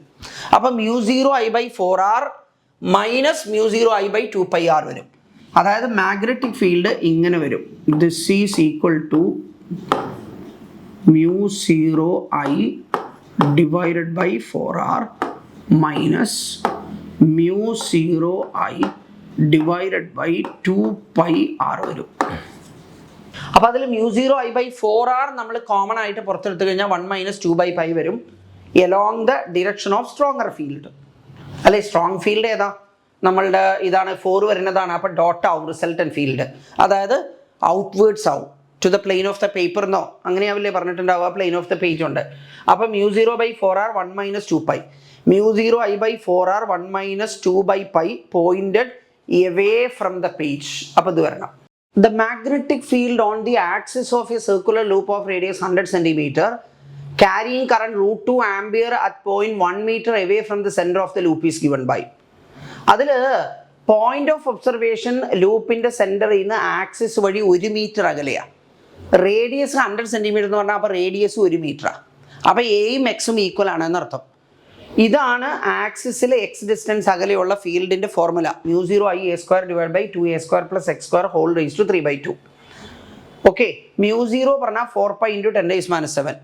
Speaker 1: അപ്പോൾ μ0I/4r മൈനസ് μ0I/2πr വരും. അതായത് മാഗ്നറ്റിക് ഫീൽഡ് ഇങ്ങനെ വരും. This is equal to μ0I/4r minus μ0I/2πr വരും. അപ്പോൾ അതിൽ μ0I/4r നമ്മൾ കോമൺ ആയിട്ട് പുറത്തെടുത്തു കഴിഞ്ഞാൽ 1 - 2/π വരും, along the direction of stronger field. അല്ലെ, സ്ട്രോങ് ഫീൽഡ് ഏതാ? നമ്മളുടെ ഇതാണ്, 4 വരുന്നതാണ്. അപ്പോൾ ഡോട്ട് ആവും റിസൾട്ടൻ ഫീൽഡ്. അതായത് ഔട്ട്വേർഡ്സ് ആവും, to the plane of the paper എന്നോ അങ്ങനെയാവില്ലേ പറഞ്ഞിട്ടുണ്ടാവുക. പ്ലെയിൻ ഓഫ് ദ പേജ് ഉണ്ട്. അപ്പോൾ μ0/4r 1 - 2π. μ0I/4r 1 - 2/π pointed away from the page. അപ്പോൾ ഇത് വരണം. The magnetic field on the axis of a circular loop of radius 100 cm carrying current √2 ampere at point 1 meter away from the center of the loop is given by. അതിൽ point of observation ലൂപ്പിൻ്റെ സെൻറ്ററിൽ നിന്ന് axis വഴി 1 metre അകലെയാണ്. Radius 100 centimetre എന്ന് പറഞ്ഞാൽ അപ്പോൾ radius 1 മീറ്ററാണ്. അപ്പോൾ എയും എക്സും ഈക്വൽ ആണെന്നർത്ഥം. ഇതാണ് ആക്സിസിൽ എക്സ് ഡിസ്റ്റൻസ് അകലെയുള്ള ഫീൽഡിൻ്റെ formula. μ0I/2 x² whole raise to 3/2. Okay. μ0 പറഞ്ഞാൽ 4π × 10⁻⁷.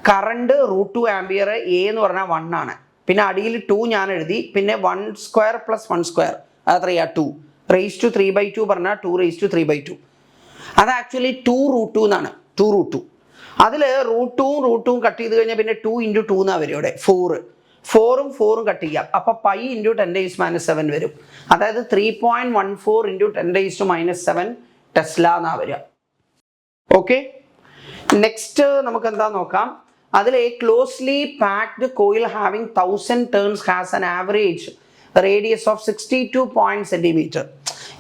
Speaker 1: Current √2 ampere. എ എന്ന് പറഞ്ഞാൽ 1 ആണ്. പിന്നെ അടിയിൽ 2 ഞാൻ എഴുതി. പിന്നെ 1² + 1² അതെത്രയാ? 2 റേസ് ടു 3/2 പറഞ്ഞാൽ 2 റേസ് ടു 3/2. അത് ആക്ച്വലി 2√2 എന്നാണ്. 2√2. അതിൽ √2 കട്ട് ചെയ്ത് കഴിഞ്ഞാൽ പിന്നെ 2 × 2 എന്നാണ് വരും. ഇവിടെ 4ഉം 4ഉം കട്ട് ചെയ്യാം. അപ്പോൾ π × 10⁻⁷ വരും. അതായത് 3.14 × 10⁻⁷ ടെസ്ല എന്നാണ് വരിക. ഓക്കെ. നെക്സ്റ്റ് നമുക്ക് എന്താ നോക്കാം. അതിൽ A closely packed coil having 1000 turns has an average radius of 62 cm.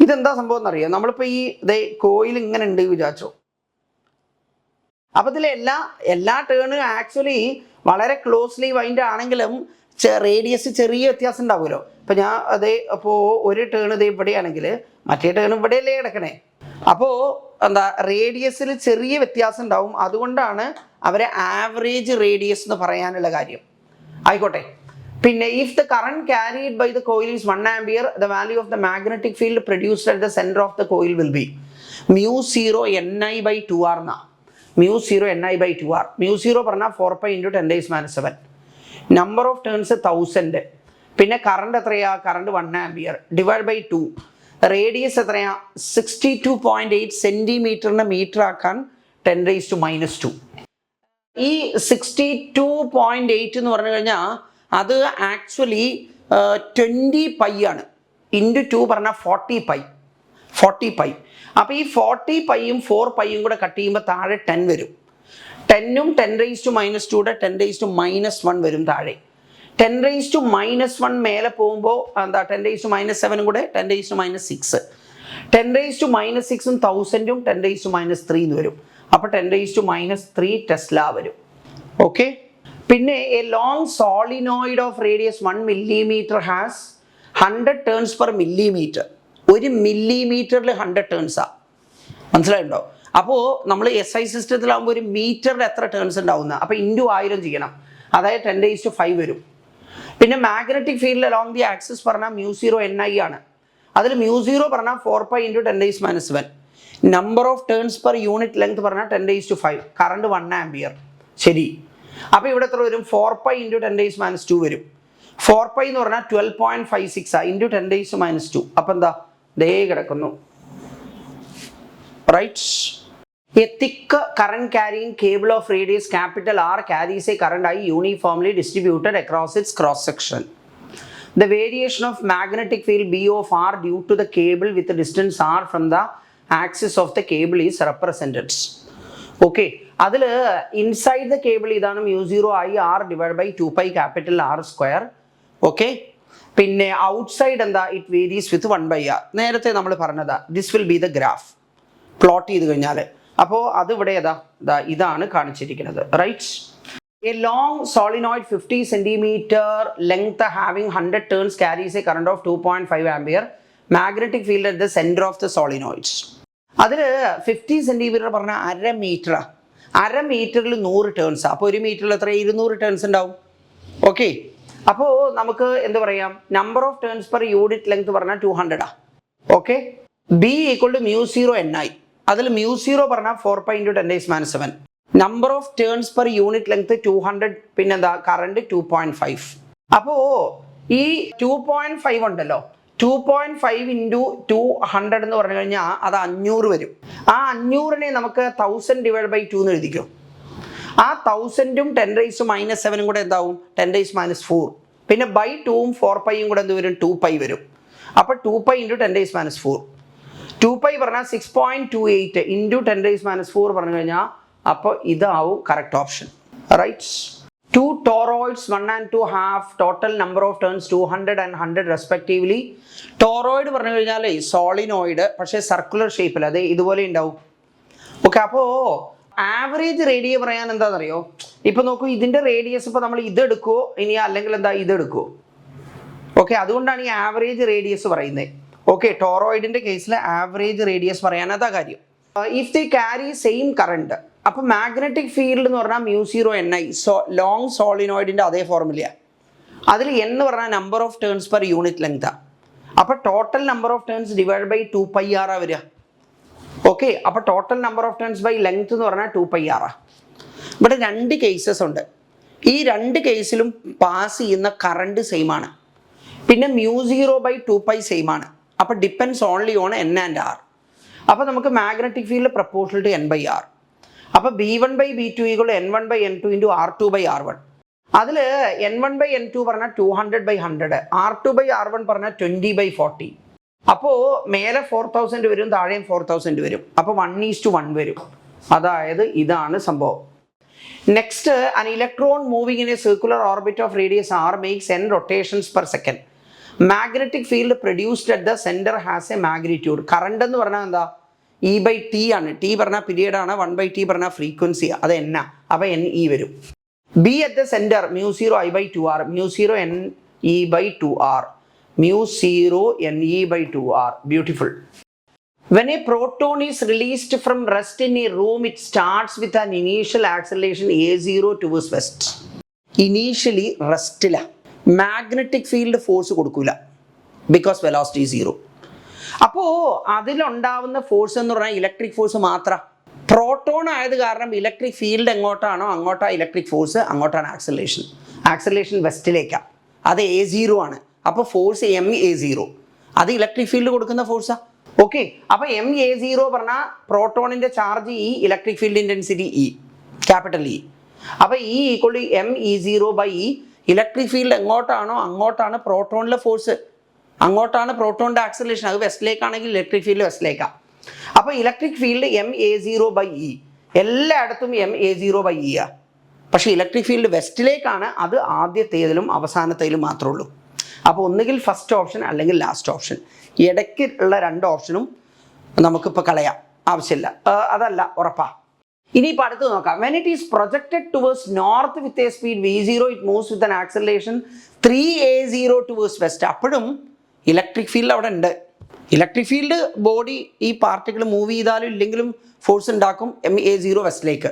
Speaker 1: ഇതെന്താ സംഭവം എന്നറിയാം. നമ്മളിപ്പോൾ ഈ കോയിൽ ഇങ്ങനെ ഉണ്ട് വിചാരിച്ചോ. അപ്പോൾ ഇതിലെ എല്ലാ ടേണും ആക്ച്വലി വളരെ ക്ലോസ്ലി വൈൻഡ് ആണെങ്കിലും റേഡിയസ് ചെറിയ വ്യത്യാസം ഉണ്ടാവുമല്ലോ. ഇപ്പോൾ ഞാൻ അപ്പോൾ ഒരു ടേൺ ഇവിടെയാണെങ്കിൽ മറ്റേ ടേൺ ഇവിടെയല്ലേ കിടക്കണേ. അപ്പോൾ എന്താ, റേഡിയസിൽ ചെറിയ വ്യത്യാസം ഉണ്ടാവും. അതുകൊണ്ടാണ് അവരെ ആവറേജ് റേഡിയസ് എന്ന് പറയാനുള്ള കാര്യം. ആയിക്കോട്ടെ. പിന്നെ if the current carried by the coil is 1 ampere, the value of the magnetic field produced at the centre of the coil will be μ0NI/2r എന്നാ. μ0NI/2r. μ0 പറഞ്ഞാൽ 4π × 10⁻⁷. Number of turns 1000. പിന്നെ current എത്രയാ? Current 1 ampere divide by 2. Radius എത്രയാ? 62.8 സെൻറ്റിമീറ്ററിനെ metre ആക്കാൻ 10⁻². ഈ 62.8 എന്ന് പറഞ്ഞു കഴിഞ്ഞാൽ അത് ആക്ച്വലി 20π ആണ്. × 2 പറഞ്ഞാൽ 40π. അപ്പോൾ ഈ 40πയും 4πയും കൂടെ കട്ട് ചെയ്യുമ്പോൾ താഴെ 10 വരും. 10ഉം 10⁻²ടെ 10⁻1 വരും താഴെ. 10⁻1 മേലെ പോകുമ്പോൾ എന്താ 10⁻7 കൂടെ 10⁻6. 10⁻6ഉം 1000ഉം 10⁻3 എന്ന് വരും. അപ്പോൾ 10⁻3 ടെസ്ല വരും. ഓക്കെ. പിന്നെ A long solenoid of radius 1 millimeter has 100 turns per millimeter. 1 millimeterൽ 100 ടേൺസാ. മനസ്സിലായിട്ടുണ്ടോ? അപ്പോൾ നമ്മൾ SI സിസ്റ്റത്തിലാകുമ്പോൾ ഒരു മീറ്ററിൽ എത്ര ടേൺസ് ഉണ്ടാവുന്ന, അപ്പോൾ ഇൻറ്റു 1000 ചെയ്യണം, അതായത് 10⁻5 വരും. പിന്നെ magnetic field along the axis പറഞ്ഞാൽ μ0 Ni ആണ്. അതിൽ μ0 പറഞ്ഞാൽ 4π × 10⁻⁻⁻. Number of turns per unit length പറഞ്ഞാൽ 10⁻5. Current 1 ampere. ശരി. അപ്പോൾ ഇവിടെ എത്ര വരും? 4π × 10⁻2 വരും. 4π എന്ന് പറഞ്ഞാൽ 12.56 × 10⁻2. അപ്പം എന്താ ദേ കിടക്കുന്നു. Right. A thick current carrying cable of radius capital R carries a current I uniformly distributed across its cross section. The variation of magnetic field B of R due to the cable with the distance R from the axis of the cable is represented. Okay. അതിൽ inside the cable ഇതാണ് μ0 IR divide by 2π capital R square. Okay. പിന്നെ outside എന്താ? It varies with 1/r. നേരത്തെ നമ്മൾ പറഞ്ഞതാ. This will be the graph plot ചെയ്ത് കഴിഞ്ഞാൽ. അപ്പോൾ അത് ഇവിടെ ഇതാണ് കാണിച്ചിരിക്കുന്നത്. Right. A long solenoid 50 centimeter length having 100 turns carries a current of 2.5 ampere. Magnetic field at the centre of the solenoids. അതിൽ 50 centimeter പറഞ്ഞാൽ 1/2 മീറ്റർ. 1/2 മീറ്ററിൽ 100 ടേൺസ്. അപ്പോൾ 1 മീറ്ററിൽ എത്ര? 200 ടേൺസ് ഉണ്ടാവും. ഓക്കെ. അപ്പോൾ നമുക്ക് എന്ത് പറയാം? Number of turns per unit length പറഞ്ഞാൽ 200. ഓക്കെ. B = μ0 Ni. അതിൽ μ0 പറഞ്ഞാൽ 4π × 10⁻7. Number of turns per unit length 200. പിന്നെന്താ? കറണ്ട് 2.5. അപ്പോൾ ഈ 2.5 ഉണ്ടല്ലോ, 2.5 × 200 എന്ന് പറഞ്ഞു കഴിഞ്ഞാൽ അത് 500 വരും. ആ 500നെ നമുക്ക് 1000 ഡിവൈഡ് ബൈ 2 എന്ന് എഴുതിക്കും. ആ 1000ഉം 10⁻7 കൂടെ എന്താവും? 10⁻4. പിന്നെ ബൈ 2ഉം 4πയും കൂടെ എന്ത് വരും? 2π വരും. അപ്പോൾ 2π × 10⁻4. 2π പറഞ്ഞാൽ 6.28 × 10⁻4 പറഞ്ഞു കഴിഞ്ഞാൽ അപ്പോൾ ഇതാവും correct option. Right. 2 toroids 1 and 2 have total number of turns 200 and 100 respectively. Toroid പറഞ്ഞു കഴിഞ്ഞാൽ സോളിനോയിഡ്, പക്ഷേ സർക്കുലർ ഷേപ്പിൽ, അത് ഇതുപോലെ ഉണ്ടാവും. ഓക്കെ. അപ്പോൾ ആവറേജ് റേഡിയസ് പറയാൻ എന്താണെന്നറിയോ? ഇപ്പം നോക്കൂ, ഇതിൻ്റെ റേഡിയസ് ഇപ്പോൾ നമ്മൾ ഇതെടുക്കുമോ ഇനി അല്ലെങ്കിൽ എന്താ ഇതെടുക്കുമോ? ഓക്കെ. അതുകൊണ്ടാണ് ഈ ആവറേജ് റേഡിയസ് പറയുന്നത്. ഓക്കെ. ടോറോയിഡിൻ്റെ കേസിൽ ആവറേജ് റേഡിയസ് പറയാൻ അതാ കാര്യം. If they carry same current, അപ്പോൾ മാഗ്നറ്റിക് ഫീൽഡ് എന്ന് പറഞ്ഞാൽ μ0 Ni. ലോങ് സോളിനോയിഡിൻ്റെ അതേ ഫോർമുലയാണ്. അതിൽ n എന്ന് പറഞ്ഞാൽ number of turns per unit ലെങ്താണ്. അപ്പോൾ total number of turns divide by 2πr വരിക. ഓക്കെ. അപ്പോൾ total number of turns by length എന്ന് പറഞ്ഞാൽ 2πr. ഇവിടെ 2 കേസസ് ഉണ്ട്. ഈ 2 കേസിലും പാസ് ചെയ്യുന്ന കറണ്ട് സെയിം ആണ്. പിന്നെ μ0 2π സെയിം ആണ്. അപ്പോൾ depends only on n and r. അപ്പോൾ നമുക്ക് magnetic field proportional to n/r. അപ്പോൾ B1/B2 = N1/N2 × R2/R1. അതിൽ N1/N2 പറഞ്ഞാൽ 200/100, R2/R1 പറഞ്ഞാൽ 20/40. അപ്പോൾ മേലെ 4000 വരും, താഴെയും 4000 വരും. അപ്പോൾ 1:1 വരും. അതായത് ഇതാണ് സംഭവം. Next, an electron moving in a circular orbit of radius r makes n rotations per second. Magnetic field produced at the center has a magnitude. Current എന്ന് പറഞ്ഞാൽ എന്താ? E/t ആണ്. T പറഞ്ഞാൽ പീരിയഡ് ആണ്, 1/t പറഞ്ഞാൽ ഫ്രീക്വൻസി, അത് n. അപ്പോൾ NE വരും. B at the center μ0 I/2r, μ0 NE/2r, μ0 NE/2r. Beautiful. When a proton is released from rest in a room, it starts with an initial acceleration a0 towards west. Initially റെസ്റ്റില. Magnetic field force കൊടുക്കില്ല, because velocity 0. അപ്പോൾ അതിലുണ്ടാവുന്ന force എന്ന് പറഞ്ഞാൽ electric force മാത്രം. Proton ആയത് കാരണം electric field എങ്ങോട്ടാണോ അങ്ങോട്ടാണ് ഇലക്ട്രിക് ഫോഴ്സ്, അങ്ങോട്ടാണ് ആക്സലേഷൻ. ആക്സലേഷൻ വെസ്റ്റിലേക്കാണ്. അത് a0 ആണ്. അപ്പോൾ ഫോഴ്സ് ma0, അത് ഇലക്ട്രിക് ഫീൽഡ് കൊടുക്കുന്ന ഫോഴ്സാണ്. ഓക്കെ. അപ്പോൾ ma0 പറഞ്ഞാൽ പ്രോട്ടോണിൻ്റെ charge E, electric field intensity E, capital E. അപ്പോൾ E = me0/E. ഇലക്ട്രിക് ഫീൽഡ് എങ്ങോട്ടാണോ അങ്ങോട്ടാണ് പ്രോട്ടോണിലെ ഫോഴ്സ്, അങ്ങോട്ടാണ് പ്രോട്ടോണിൻ്റെ ആക്സലേഷൻ. അത് വെസ്റ്റിലേക്കാണെങ്കിൽ ഇലക്ട്രിക് ഫീൽഡ് വെസ്റ്റിലേക്കാണ്. അപ്പോൾ ഇലക്ട്രിക് ഫീൽഡ് ma0/E. എല്ലായിടത്തും MA0/E ആ. പക്ഷേ ഇലക്ട്രിക് ഫീൽഡ് വെസ്റ്റിലേക്കാണ്, അത് ആദ്യത്തേതിലും അവസാനത്തേതിലും മാത്രമേ ഉള്ളൂ. അപ്പോൾ ഒന്നുകിൽ ഫസ്റ്റ് ഓപ്ഷൻ അല്ലെങ്കിൽ ലാസ്റ്റ് ഓപ്ഷൻ. ഇടയ്ക്ക് ഉള്ള 2 ഓപ്ഷനും നമുക്കിപ്പോൾ കളയാം, ആവശ്യമില്ല. അതല്ല ഉറപ്പാ. ഇനിയിപ്പോൾ അടുത്ത് നോക്കാം. When it is projected towards north with a speed V0 it moves with an acceleration 3A0 towards west. അപ്പോഴും ഇലക്ട്രിക് ഫീൽഡ് അവിടെ ഉണ്ട്. ഇലക്ട്രിക് ഫീൽഡ് ബോഡി ഈ പാർട്ടിക്കിൾ മൂവ് ചെയ്താലും ഇല്ലെങ്കിലും ഫോഴ്സ് ഉണ്ടാക്കും MA0 വെസ്റ്റിലേക്ക്.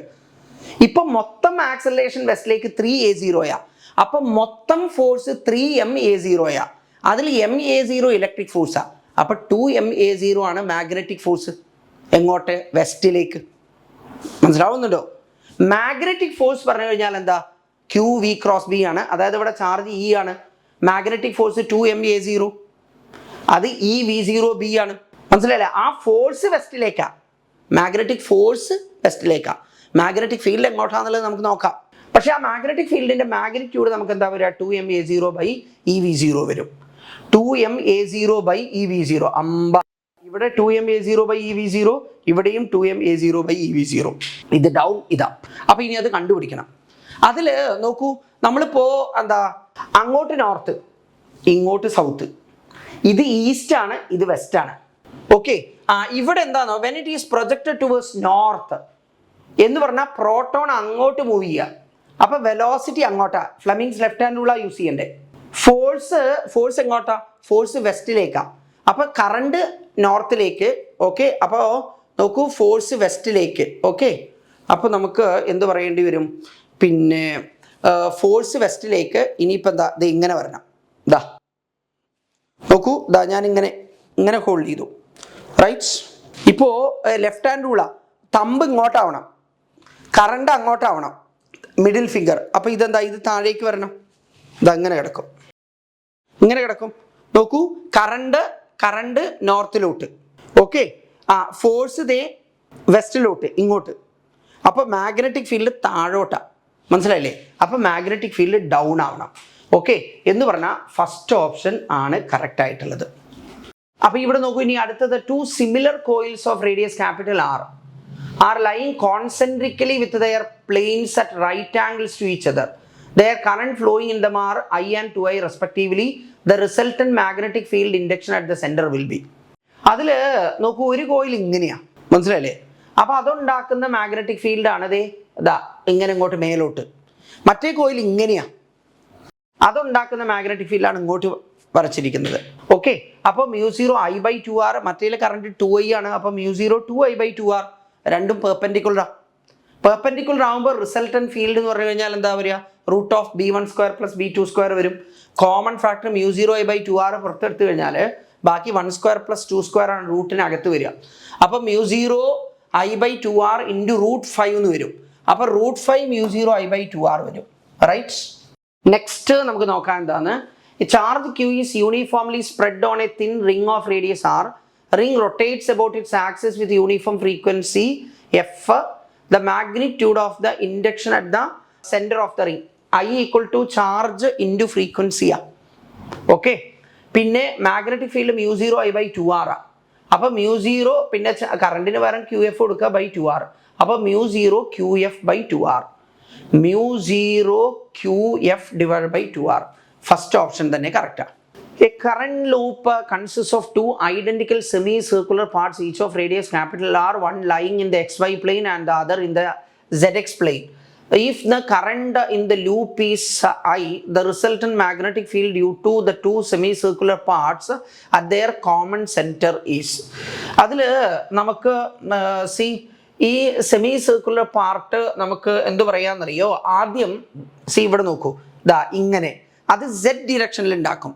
Speaker 1: ഇപ്പം മൊത്തം ആക്സലറേഷൻ വെസ്റ്റിലേക്ക് 3A0 അപ്പം മൊത്തം ഫോഴ്സ് 3MA0 അതിൽ MA0 ഇലക്ട്രിക് ഫോഴ്സാണ്. അപ്പം 2MA0 ആണ് മാഗ്നറ്റിക് ഫോഴ്സ്. എങ്ങോട്ട്? വെസ്റ്റിലേക്ക്. മനസ്സിലാവുന്നുണ്ടോ? മാഗ്നറ്റിക് ഫോഴ്സ് പറഞ്ഞു കഴിഞ്ഞാൽ എന്താ? QV×B ആണ്. അതായത് ഇവിടെ ചാർജ് E ആണ്. മാഗ്നറ്റിക് ഫോഴ്സ് 2MA0, അത് EV0B ആണ്. മനസ്സിലായില്ലേ? ആ ഫോഴ്സ് വെസ്റ്റിലേക്കാണ്. മാഗ്നറ്റിക് ഫോഴ്സ് വെസ്റ്റിലേക്കാണ്. മാഗ്നറ്റിക് ഫീൽഡ് എങ്ങോട്ടാണെന്നുള്ളത് നമുക്ക് നോക്കാം. പക്ഷേ ആ മാഗ്നറ്റിക് ഫീൽഡിൻ്റെ മാഗ്നിറ്റ്യൂഡ് നമുക്ക് എന്താ വരിക? 2MA0/EV0 വരും. 2MA0/EV0 ഇവിടെ 2MA0/EV0, ഇവിടെയും 2MA0/EV0. ഇത് ഡൗൺ ഇതാ. അപ്പോൾ ഇനി അത് കണ്ടുപിടിക്കണം. അതിൽ നോക്കൂ, നമ്മളിപ്പോൾ എന്താ, അങ്ങോട്ട് നോർത്ത്, ഇങ്ങോട്ട് സൗത്ത്, ഇത് ഈസ്റ്റ് ആണ്, ഇത് വെസ്റ്റ് ആണ്. ഓക്കെ, ഇവിടെ എന്താണോ, when it is projected towards north എന്ന് പറഞ്ഞാൽ പ്രോട്ടോൺ അങ്ങോട്ട് മൂവ് ചെയ്യുക. അപ്പോൾ വെലോസിറ്റി അങ്ങോട്ടാ. ഫ്ലെമിങ്സ് ലെഫ്റ്റ് ഹാൻഡ് റൂളാണ് യൂസ് ചെയ്യണ്ടേ. ഫോഴ്സ് എങ്ങോട്ടാ? ഫോഴ്സ് വെസ്റ്റിലേക്കാണ്. അപ്പോൾ കറണ്ട് നോർത്തിലേക്ക്. ഓക്കെ, അപ്പോൾ നോക്കൂ, ഫോഴ്സ് വെസ്റ്റിലേക്ക്. ഓക്കെ, അപ്പോൾ നമുക്ക് എന്ത് പറയേണ്ടി വരും? പിന്നെ ഫോഴ്സ് വെസ്റ്റിലേക്ക്. ഇനിയിപ്പോൾ എന്താ, ഇത് ഇങ്ങനെ വരണം. ഇതാ നോക്കൂ, ഇതാ ഞാൻ ഇങ്ങനെ ഹോൾഡ് ചെയ്തു, റൈറ്റ്. ഇപ്പോൾ ലെഫ്റ്റ് ഹാൻഡ് റൂളാണ്. തമ്പ് ഇങ്ങോട്ടാവണം, കറണ്ട് അങ്ങോട്ടാവണം, മിഡിൽ ഫിംഗർ. അപ്പോൾ ഇതെന്താ, ഇത് താഴേക്ക് വരണം. ഇതാ ഇങ്ങനെ കിടക്കും, ഇങ്ങനെ കിടക്കും. നോക്കൂ, കറണ്ട് നോർത്തിലോട്ട്. ഓക്കെ, ഫോഴ്സ് ദേ വെസ്റ്റിലോട്ട്, ഇങ്ങോട്ട്. അപ്പോൾ മാഗ്നറ്റിക് ഫീൽഡ് താഴോട്ടാണ്. മനസ്സിലായില്ലേ? അപ്പോൾ മാഗ്നറ്റിക് ഫീൽഡ് ഡൗൺ ആവണം. ഓക്കെ എന്ന് പറഞ്ഞാൽ ഫസ്റ്റ് ഓപ്ഷൻ ആണ് കറക്റ്റ് ആയിട്ടുള്ളത്. അപ്പോൾ ഇവിടെ നോക്കൂ, ഇനി അടുത്തത് 2 similar coils of radius capital R are lying concentrically with their planes at right angles to each other. Their current flowing in them are I and 2I respectively. The resultant magnetic field induction at the center will be. അതിൽ നോക്കൂ, ഒരു coil ഇങ്ങനെയാണ്, മനസ്സിലായില്ലേ? അപ്പോൾ അതുണ്ടാക്കുന്ന magnetic field ആണ് ഇതാ ഇങ്ങനെ ഇങ്ങോട്ട് മേലോട്ട്. മറ്റേ കോയിൽ ഇങ്ങനെയാണ്, അതുണ്ടാക്കുന്ന മാഗ്നറ്റിക് ഫീൽഡാണ് ഇങ്ങോട്ട് വരച്ചിരിക്കുന്നത്. ഓക്കെ, അപ്പോൾ μ0 I/2R, മറ്റേ കറണ്ട് 2I ആണ്. അപ്പോൾ μ0 2I/2R, രണ്ടും പെർപെൻഡിക്കുലറാണ്. പെർപെൻഡിക്കുലർ ആകുമ്പോൾ റിസൾട്ടന്റ് ഫീൽഡ് എന്ന് പറഞ്ഞു കഴിഞ്ഞാൽ എന്താ വരിക? √B1² + B2² വരും. കോമൺ ഫാക്ടർ μ0 I/2R പുറത്തെടുത്തു കഴിഞ്ഞാൽ ബാക്കി 1² + 2² ആണ് റൂട്ടിനകത്ത് വരിക. അപ്പോൾ μ0 I/2R × √5 എന്ന് വരും. അപ്പോൾ √5 μ0 I/2R വരും, റൈറ്റ്. നെക്സ്റ്റ് നമുക്ക് നോക്കാൻ എന്താണ്? Charge Q is uniformly spread on a thin ring of radius R. Ring rotates about its axis with uniform frequency F. The magnitude of the induction at the center of the ring I = charge into frequency. Okay, പിന്നെ magnetic field μ0 I/2R. അപ്പോൾ μ0 പിന്നെ കറണ്ടിന് പകരം QF കൊടുക്കുക /2R. അപ്പോൾ μ0 QF/2R, μ0 QF/2R. First option തന്നെ കറക്റ്റാണ്. A current loop consists of 2 identical semicircular parts, each of radius capital R, one lying in the XY plane and the other in the ZX plane. If the current in the loop is I, the resultant magnetic field due to the 2 semicircular parts at their common center is. അതിൽ നമുക്ക് ഈ semi circular part നമുക്ക് എന്ത് പറയാന്നറിയോ? ആദ്യം ഇവിടെ നോക്കൂ, ദാ ഇങ്ങനെ, അത് Z ഡിറക്ഷനിൽ ഉണ്ടാക്കും.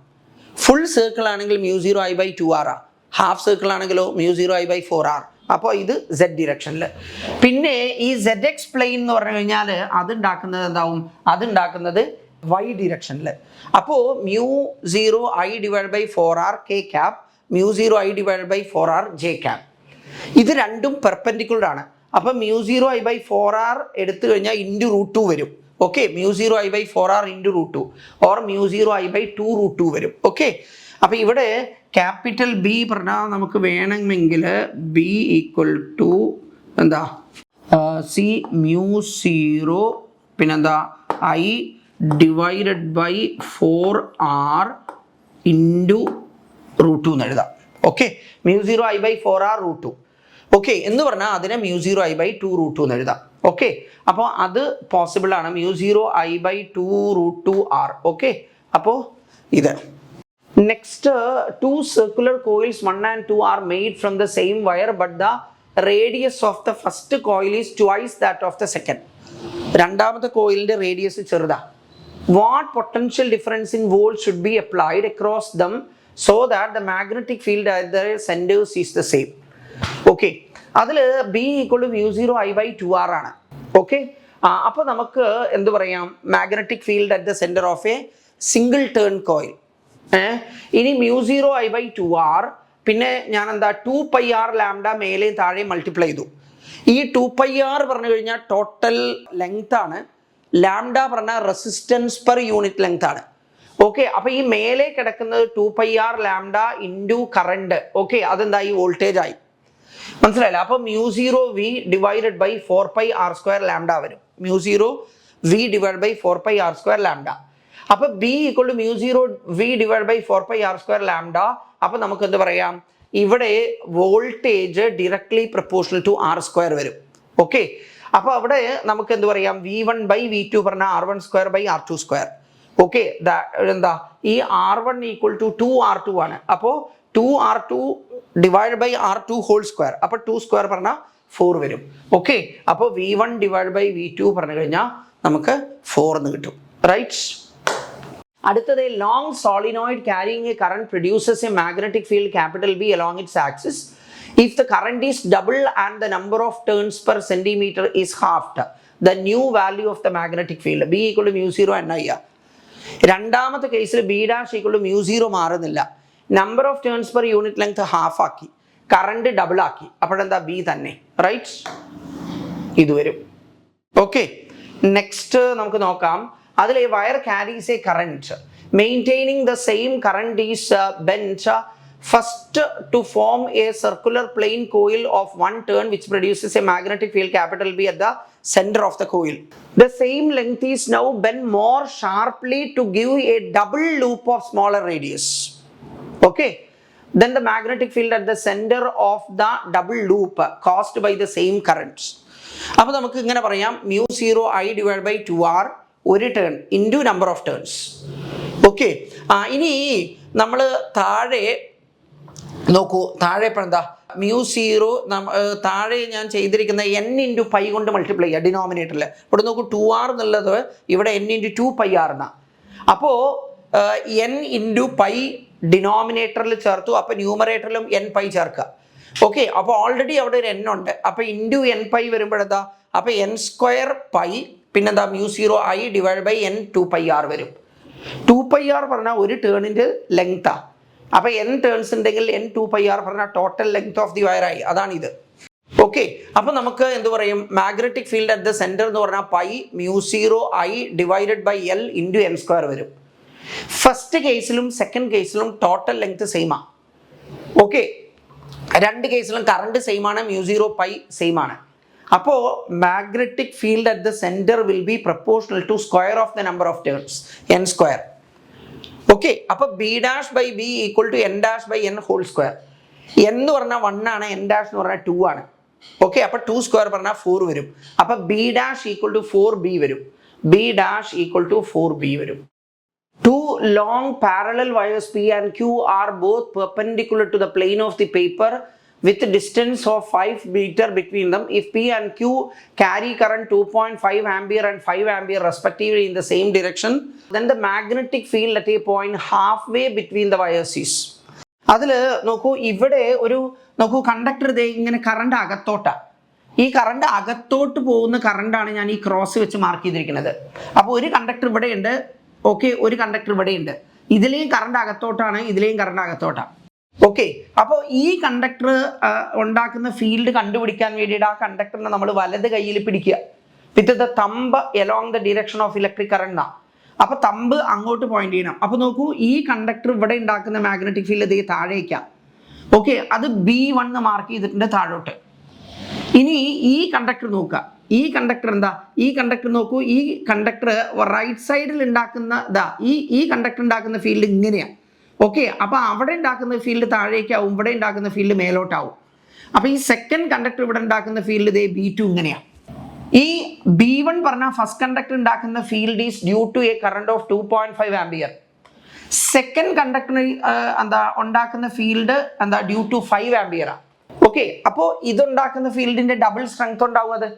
Speaker 1: ഫുൾ സർക്കിൾ ആണെങ്കിൽ μ0 I/2R, ഹാഫ് സർക്കിൾ ആണെങ്കിലോ μ0 I/4R. അപ്പോൾ ഇത് Z ഡിറക്ഷനിൽ. പിന്നെ ഈ ZX പ്ലെയിൻ എന്ന് പറഞ്ഞു കഴിഞ്ഞാൽ അതുണ്ടാക്കുന്നത് എന്താവും? അതുണ്ടാക്കുന്നത് Y ഡിറക്ഷനിൽ. അപ്പോൾ μ0 I/4R K cap, μ0 I/4R J cap. ഇത് രണ്ടും പെർപെൻഡിക്കുലർ ആണ്. അപ്പം μ0 I/4R എടുത്തു കഴിഞ്ഞാൽ √2 വരും. ഓക്കെ, μ0 I/4R × √2 ഓർ μ0 I/2 വരും. ഓക്കെ, അപ്പോൾ ഇവിടെ ക്യാപിറ്റൽ B പറഞ്ഞാൽ നമുക്ക് വേണമെങ്കിൽ B = എന്താ സി മ്യൂ 0 പിന്നെന്താ I divided by 4r into √2 എന്ന് എഴുതാം. Okay, μ0 I/4r √2. ഓക്കെ എന്ന് പറഞ്ഞാൽ അതിനെ μ0 I/2 √2 എന്ന് എഴുതാം. ഓക്കെ, അപ്പോൾ അത് പോസിബിൾ ആണ്, μ0 I/2 √2r. ഓക്കെ, അപ്പോൾ ഇത് next 2 circular coils 1 and 2 are made from the same wire but the radius of the first coil is twice that of the second. രണ്ടാമത്തെ കോയിലിന്റെ റേഡിയസ് ചെറുതാ. What potential difference in volts should be applied across them so that the magnetic field at the centers is the same? Okay, അതിൽ B = μ0 I/2r ആണ്. Okay, അപ്പോൾ നമുക്ക് എന്ത് പറയാം, magnetic field at the centre of A single turn coil. ഇനി μ0 I/2r പിന്നെ ഞാൻ എന്താ 2πr ലാംഡ മേലെയും താഴെയും മൾട്ടിപ്ലൈ ചെയ്തു. ഈ 2πr പറഞ്ഞു കഴിഞ്ഞാൽ ടോട്ടൽ ലെങ്ത് ആണ്, ലാംഡ പറഞ്ഞാൽ റെസിസ്റ്റൻസ് പെർ യൂണിറ്റ് ലെങ്ത് ആണ്. ഓക്കെ, അപ്പോൾ ഈ മേലെ കിടക്കുന്നത് 2πr lambda into current. Okay, അതെന്തായി, വോൾട്ടേജ് ആയി. മനസ്സിലായില്ല? അപ്പോൾ μ0 V divided by 4πr² lambda വരും. μ0 V divide by 4πr² lambda. അപ്പോൾ B = μ0 V divide by 4πr² lambda. അപ്പോൾ നമുക്ക് എന്ത് പറയാം, ഇവിടെ voltage directly proportional to r² വരും. ഓക്കെ, അപ്പോൾ അവിടെ നമുക്ക് എന്ത് പറയാം, V1/V2 പറഞ്ഞാൽ r1² r2². ഓക്കെ, എന്താ ഈ r1 = 2r2 ആണ്. അപ്പോൾ 2r2 ഡിവൈഡ് ബൈ r2² അപ്പോൾ 2² പറഞ്ഞാൽ 4 വരും. ഓക്കെ, അപ്പോൾ V1 ഡിവൈഡ് ബൈ V2 പറഞ്ഞു കഴിഞ്ഞാൽ നമുക്ക് 4 എന്ന് കിട്ടും. റൈറ്റ്. അടുത്തത് long solenoid carrying A current produces A magnetic field capital B along its axis. If the current is double and the number of turns per centimeter is halved, the new value of the magnetic field B = μ0 ni. രണ്ടാമത്തെ കേസിൽ B' = μ0 മാറുന്നില്ല, number of turns per unit length half ആക്കി, current double ആക്കി, അപ്പോഴെന്താ B തന്നെ. Right, ഇത് വരും. Okay, next നമുക്ക് നോക്കാം. അതിൽ wire carries a current maintaining the same current is bent first to form a circular plane coil of 1 turn which produces a magnetic field capital B at the center of the coil. The same length is now bent more sharply to give a double loop of smaller radius. Okay, then the magnetic field at the center of the double loop caused by the same currents. അപ്പോൾ നമുക്ക് ഇങ്ങനെ പറയാം, μ0 I divide by 2r ഒരു turn into number of turns. Okay, ഇനി നമ്മൾ താഴെ നോക്കൂ, താഴെ ഇപ്പോൾ എന്താ μ0 താഴെ ഞാൻ ചെയ്തിരിക്കുന്ന n × π കൊണ്ട് മൾട്ടിപ്ലൈ ചെയ്യുക ഡിനോമിനേറ്ററിൽ. ഇവിടെ നോക്കൂ 2r എന്നുള്ളത് ഇവിടെ n × 2πr എന്നാ. അപ്പോൾ n × π ഡിനോമിനേറ്ററിൽ ചേർത്തു, അപ്പോൾ ന്യൂമറേറ്ററിലും nπ ചേർക്കുക. ഓക്കെ, അപ്പോൾ ഓൾറെഡി അവിടെ ഒരു n ഉണ്ട്, അപ്പോൾ ഇൻറ്റു nπ വരുമ്പോഴെന്താ, അപ്പോൾ n² π പിന്നെന്താ μ0 I divide by n 2πr വരും. 2πr പറഞ്ഞാൽ ഒരു ടേണിൻ്റെ ലെങ്താ, അപ്പോൾ n ടേൺസ് ഉണ്ടെങ്കിൽ n 2πr പറഞ്ഞാൽ total length of the wire ആയി. അതാണിത്. ഓക്കെ, അപ്പോൾ നമുക്ക് എന്ത് പറയും, magnetic field at the centre എന്ന് പറഞ്ഞാൽ π μ0 I divided by L into n² വരും. ഫസ്റ്റ് കേസിലും സെക്കൻഡ് കേസിലും ടോട്ടൽ ലെങ്ത് സെയിമാണ്. ഓക്കെ, രണ്ട് കേസിലും കറണ്ട് സെയിം ആണ്, μ0 π സെയിം ആണ്. അപ്പോൾ magnetic field at the centre will be proportional to square of the number of turns n². Okay, അപ്പോൾ B'/B = n'/n². എന്ന് പറഞ്ഞാൽ 1 ആണ്, n' എന്ന് പറഞ്ഞാൽ 2 ആണ്. ഓക്കെ, അപ്പോൾ 2² പറഞ്ഞാൽ 4 വരും. അപ്പോൾ B' = 4B വരും. B' = 4B വരും. Two long parallel wires P and Q are both perpendicular to the plane of the paper with distance of 5 meter between them. If P and Q carry current 2.5 ampere and 5 ampere respectively in the same direction, then the magnetic field at a point halfway between the wires is. അതിൽ നോക്കൂ, ഇവിടെ ഒരു നോക്കൂ conductor ഇങ്ങനെ current അകത്തോട്ടാണ്. ഈ current അകത്തോട്ട് പോകുന്ന കറണ്ടാണ് ഞാൻ ഈ ക്രോസ് വെച്ച് മാർക്ക് ചെയ്തിരിക്കുന്നത്. അപ്പോൾ ഒരു കണ്ടക്ടർ ഇവിടെയുണ്ട്, ഓക്കെ, ഒരു കണ്ടക്ടർ ഇവിടെയുണ്ട്. ഇതിലെയും കറണ്ട് അകത്തോട്ടാണ്, ഇതിലെയും കറണ്ട് അകത്തോട്ടാണ്. ഓക്കെ, അപ്പോൾ ഈ കണ്ടക്ടർ ഉണ്ടാക്കുന്ന ഫീൽഡ് കണ്ടുപിടിക്കാൻ വേണ്ടിയിട്ട് ആ കണ്ടക്ടറിനെ നമ്മൾ വലത് കയ്യിൽ പിടിക്കുക with the thumb along the direction of electric current. അപ്പോൾ തമ്പ് അങ്ങോട്ട് പോയിന്റ് ചെയ്യണം. അപ്പോൾ നോക്കൂ, ഈ കണ്ടക്ടർ ഇവിടെ ഉണ്ടാക്കുന്ന മാഗ്നറ്റിക് ഫീൽഡ് ഇതേ താഴേക്കാണ്. ഓക്കെ, അത് B1 മാർക്ക് ചെയ്തിട്ടുണ്ട് താഴോട്ട്. ഇനി ഈ കണ്ടക്ടർ നോക്കുക, ഈ കണ്ടക്ടർ എന്താ, ഈ കണ്ടക്ടർ നോക്കൂ, ഈ കണ്ടക്ടർ റൈറ്റ് സൈഡിൽ ഉണ്ടാക്കുന്ന ഈ കണ്ടക്ടർ ഉണ്ടാക്കുന്ന ഫീൽഡ് ഇങ്ങനെയാണ്. ഓക്കെ, അപ്പോൾ അവിടെ ഉണ്ടാക്കുന്ന ഫീൽഡ് താഴേക്കാവും, ഇവിടെ ഉണ്ടാക്കുന്ന ഫീൽഡ് മേലോട്ടാവും. അപ്പോൾ ഈ സെക്കൻഡ് കണ്ടക്ടർ ഇവിടെ ഉണ്ടാക്കുന്ന ഫീൽഡ് ഇതേ B2 ഇങ്ങനെയാണ്. ഈ B1 പറഞ്ഞാൽ ഫസ്റ്റ് കണ്ടക്ടർ ഉണ്ടാക്കുന്ന field is due to a current of 2.5 ampere. Second കണ്ടക്ടറിന് ഉണ്ടാക്കുന്ന ഫീൽഡ് ഡ്യൂ ടു 5 ആംപിയറാണ്. ഓക്കെ, അപ്പോൾ ഇതുണ്ടാക്കുന്ന ഫീൽഡിന്റെ ഡബിൾ സ്ട്രെങ്ത് ഉണ്ടാവും അത്.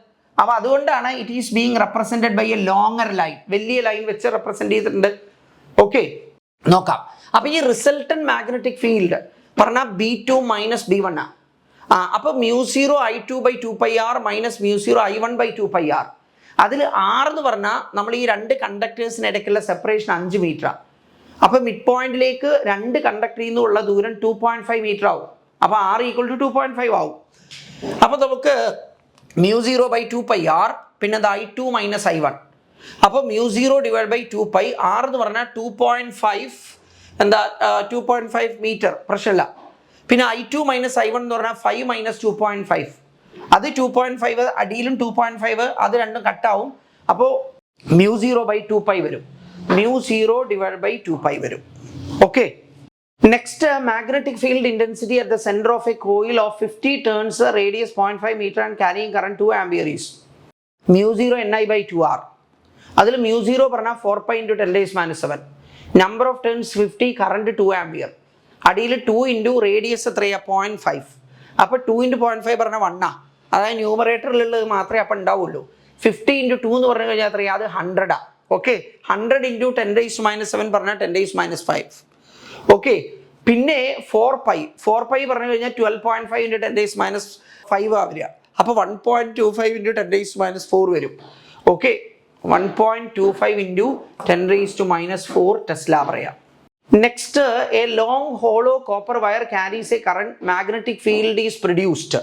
Speaker 1: അപ്പോൾ അതുകൊണ്ടാണ് it is being represented by a longer line, വലിയ ലൈൻ വെച്ച് റെപ്രസെന്റ് ചെയ്തിട്ടുണ്ട്. ഓക്കെ, നോക്കാം. അപ്പോൾ ഈ റിസൾട്ടന്റ് മാഗ്നറ്റിക് ഫീൽഡ് പറഞ്ഞാൽ B2 മൈനസ് B1 ആണ്. അപ്പോൾ μ0 I2 by 2πr minus μ0 I1 by 2πr. അതിൽ R എന്ന് പറഞ്ഞാൽ നമ്മൾ ഈ രണ്ട് കണ്ടക്ടേഴ്സിന് ഇടയ്ക്കുള്ള സെപ്പറേഷൻ 5 മീറ്ററാണ്. അപ്പോൾ മിഡ് പോയിന്റിലേക്ക് രണ്ട് കണ്ടക്ടറിൽ നിന്നുള്ള ദൂരം 2.5 മീറ്റർ ആവും. അപ്പോൾ R ഈക്വൽ ടു 2.5 ആവും. അപ്പോൾ നമുക്ക് μ0 by 2πr പിന്നെ I2 മൈനസ് I1. അപ്പോൾ μ0 ഡിവൈഡ് ബൈ 2π, R എന്ന് പറഞ്ഞാൽ 2.5 മീറ്റർ, പ്രശ്നമില്ല. പിന്നെ I2 മൈനസ് I1 എന്ന് പറഞ്ഞാൽ 5 മൈനസ് 2.5, അത് 2.5, അടിയിലും 2.5, അത് രണ്ടും കട്ടാവും. അപ്പോൾ μ0 by 2π വരും, μ0 ഡിവൈഡ് ബൈ 2π വരും. Okay, next magnetic field intensity at the centre of a coil of 50 turns, radius 0.5 metre and carrying current 2 ampere is μ0 Ni by 2R. അതിൽ μ0 പറഞ്ഞാൽ 4π × 10⁻⁷, number of turns 50, current 2 ampere. അടിയിൽ 2 into radius എത്രയാണ് 0.5. അപ്പോൾ 2 × 0.5 പറഞ്ഞാൽ 1 അതായത് ന്യൂമറേറ്ററിലുള്ളത് മാത്രമേ അപ്പം ഉണ്ടാവുള്ളൂ. 50 × 2 എന്ന് പറഞ്ഞു കഴിഞ്ഞാൽ എത്രയാണ്, അത് 100. ഓക്കെ, 100 × 10⁻⁷ പറഞ്ഞാൽ 10⁻⁵. ഓക്കെ, പിന്നെ 4π പറഞ്ഞു കഴിഞ്ഞാൽ 12.5 × 10⁻⁵ വരിക. അപ്പോൾ 1.25 × 10⁻⁴ വരും. ഓക്കെ, 1.25 × 10⁻⁴ ടെസ്ല പറയാം. Next, A long hollow copper wire carries a current, magnetic field is produced.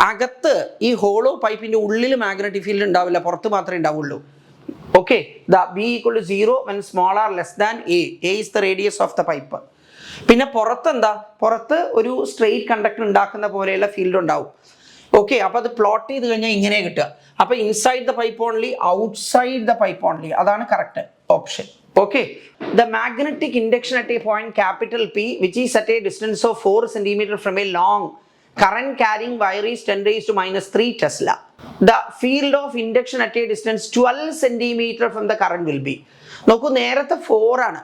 Speaker 1: അകത്ത് ഈ ഹോളോ പൈപ്പിന്റെ ഉള്ളിൽ മാഗ്നറ്റിക് ഫീൽഡ് ഉണ്ടാവില്ല, പുറത്ത് മാത്രമേ ഉണ്ടാവുള്ളൂ. Okay, B equal to 0 when small r less than A. A is the radius of the pipe. പിന്നെ പുറത്ത് ഒരു സ്ട്രെയിറ്റ് കണ്ടക്ടർ ഉണ്ടാക്കുന്ന പോലെയുള്ള ഫീൽഡ് ഉണ്ടാവും. ഓക്കെ, അപ്പോൾ അത് പ്ലോട്ട് ചെയ്ത് കഴിഞ്ഞാൽ ഇങ്ങനെ കിട്ടുക. അപ്പോൾ inside the pipe only, outside the pipe only, അതാണ് correct option. Okay, the magnetic induction at a point capital P, which is at a distance of 4 cm from a long current carrying wire, is 10⁻³ Tesla. The field of induction at a distance 12 cm from the current will be. നോക്കൂ, നേരത്തെ 4 ആണ്,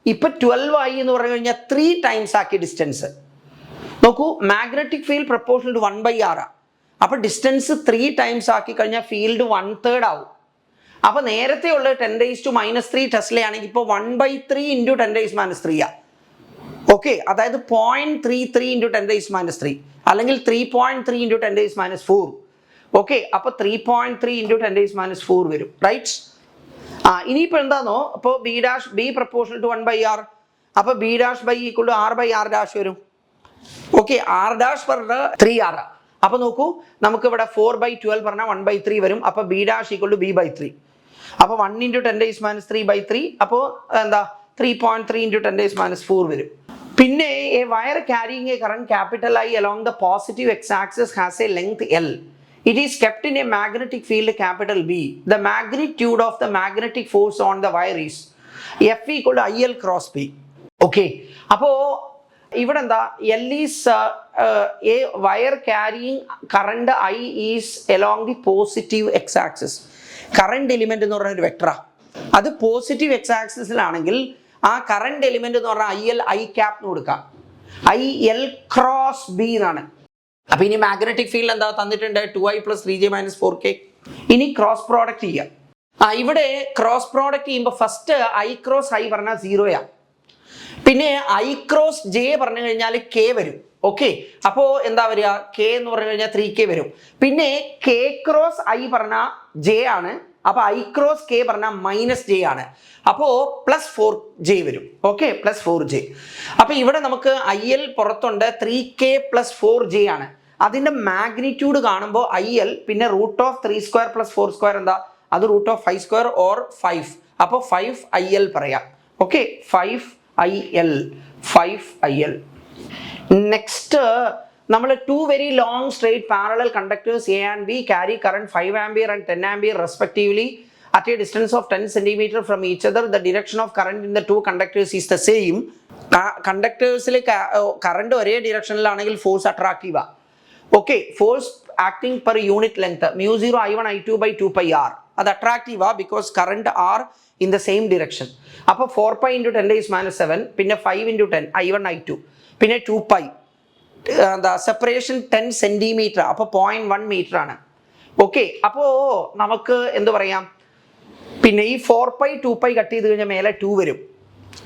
Speaker 1: ഇപ്പൊ 12 ആയി എന്ന് പറഞ്ഞു കഴിഞ്ഞാൽ 3 times ആക്കിയ distance. നോക്കൂ, magnetic field proportional to 1/r. അപ്പോൾ ഡിസ്റ്റൻസ് 3 times ആക്കി കഴിഞ്ഞാൽ ഫീൽഡ് 1/3 ആവും. അപ്പോൾ നേരത്തെ ഉള്ള 10⁻³ ടെസ്ല ആണെങ്കിൽ ഇപ്പോൾ 1/3 × 10⁻³ ഓക്കെ, അതായത് 0.33 × 10⁻³ അല്ലെങ്കിൽ 3.3 × 10⁻⁴. ഓക്കെ, അപ്പോൾ 3.3 × 10⁻⁴ വരും, റൈറ്റ്. ഇനിയിപ്പോൾ എന്താണോ, അപ്പോൾ B പ്രപ്പോർഷണൽ ടു 1/r, അപ്പോൾ B' ഈക്വൽ ടു R/r' വരും. ഓക്കെ, R' പറഞ്ഞാൽ 3R. അപ്പോൾ നോക്കൂ, നമുക്ക് ഇവിടെ 4/12 പറഞ്ഞാൽ 1/3 വരും. അപ്പോൾ B' ഈക്വൽ ടു B/3. അപ്പോൾ 1 × 10⁻³ അപ്പോൾ 3.3 × 10⁻⁴ വരും. പിന്നെ A wire carrying A current capital I along the positive x-axis has a length L. It is kept in a magnetic field capital B. The magnitude of the magnetic force on the wire is F equal to IL cross B. Okay, അപ്പോൾ ഇവിടെ L is a wire carrying current I is along the positive x-axis. Current element എന്ന് പറഞ്ഞ ഒരു വെക്ടറാ, അത് positive x-ആക്സിസിലാണെങ്കിൽ ആ current element എന്ന് പറഞ്ഞാൽ IL I cap എന്ന് കൊടുക്കാം, IL ക്രോസ് B എന്നാണ്. അപ്പൊ ഇനി മാഗ്നറ്റിക് ഫീൽഡ് എന്താ തന്നിട്ടുണ്ട്, 2I + 3J - 4K. ഇനി ക്രോസ് പ്രോഡക്റ്റ് ചെയ്യാം. ഇവിടെ ക്രോസ് പ്രോഡക്റ്റ് ചെയ്യുമ്പോൾ ഫസ്റ്റ് I ക്രോസ് I പറഞ്ഞാൽ 0 പിന്നെ I ക്രോസ് J പറഞ്ഞു കഴിഞ്ഞാൽ K വരും. ഓക്കെ, അപ്പോൾ എന്താ വരിക, K എന്ന് പറഞ്ഞു കഴിഞ്ഞാൽ 3K വരും. പിന്നെ K ക്രോസ് I പറഞ്ഞാൽ J ആണ്, അപ്പോൾ I ക്രോസ് K പറഞ്ഞാൽ -J ആണ്, അപ്പോൾ +4J വരും. Okay, +4J. അപ്പോൾ ഇവിടെ നമുക്ക് IL പുറത്തുണ്ട്, 3K + 4J ആണ്. അതിൻ്റെ മാഗ്നിറ്റ്യൂഡ് കാണുമ്പോൾ IL പിന്നെ √3² + 4² എന്താ, അത് √5² or 5. അപ്പോൾ 5IL പറയാം. Okay, 5IL. നെക്സ്റ്റ് നമ്മൾ two very long straight parallel conductors A and B carry current 5 ampere and 10 ampere respectively at a distance of 10 centimeter from each other. The direction of current in the two conductors is the same. Conductors current ഒരേ directionലാണെങ്കിൽ force attractive. Okay, force acting per unit length mu 0 I1 I2 by 2 pi r. അത് attractive because current are in the same direction. അപ്പോൾ 4 pi into 10 raised minus 7 പിന്നെ 5 into 10 I1 I2 പിന്നെ 2 pi separation 10 centimetre, അപ്പോൾ 0.1 metre ആണ്. Okay, അപ്പോൾ നമുക്ക് എന്ത് പറയാം, പിന്നെ ഈ 4 പൈ 2 പൈ കട്ട് ചെയ്ത് കഴിഞ്ഞാൽ മേലെ 2 വരും.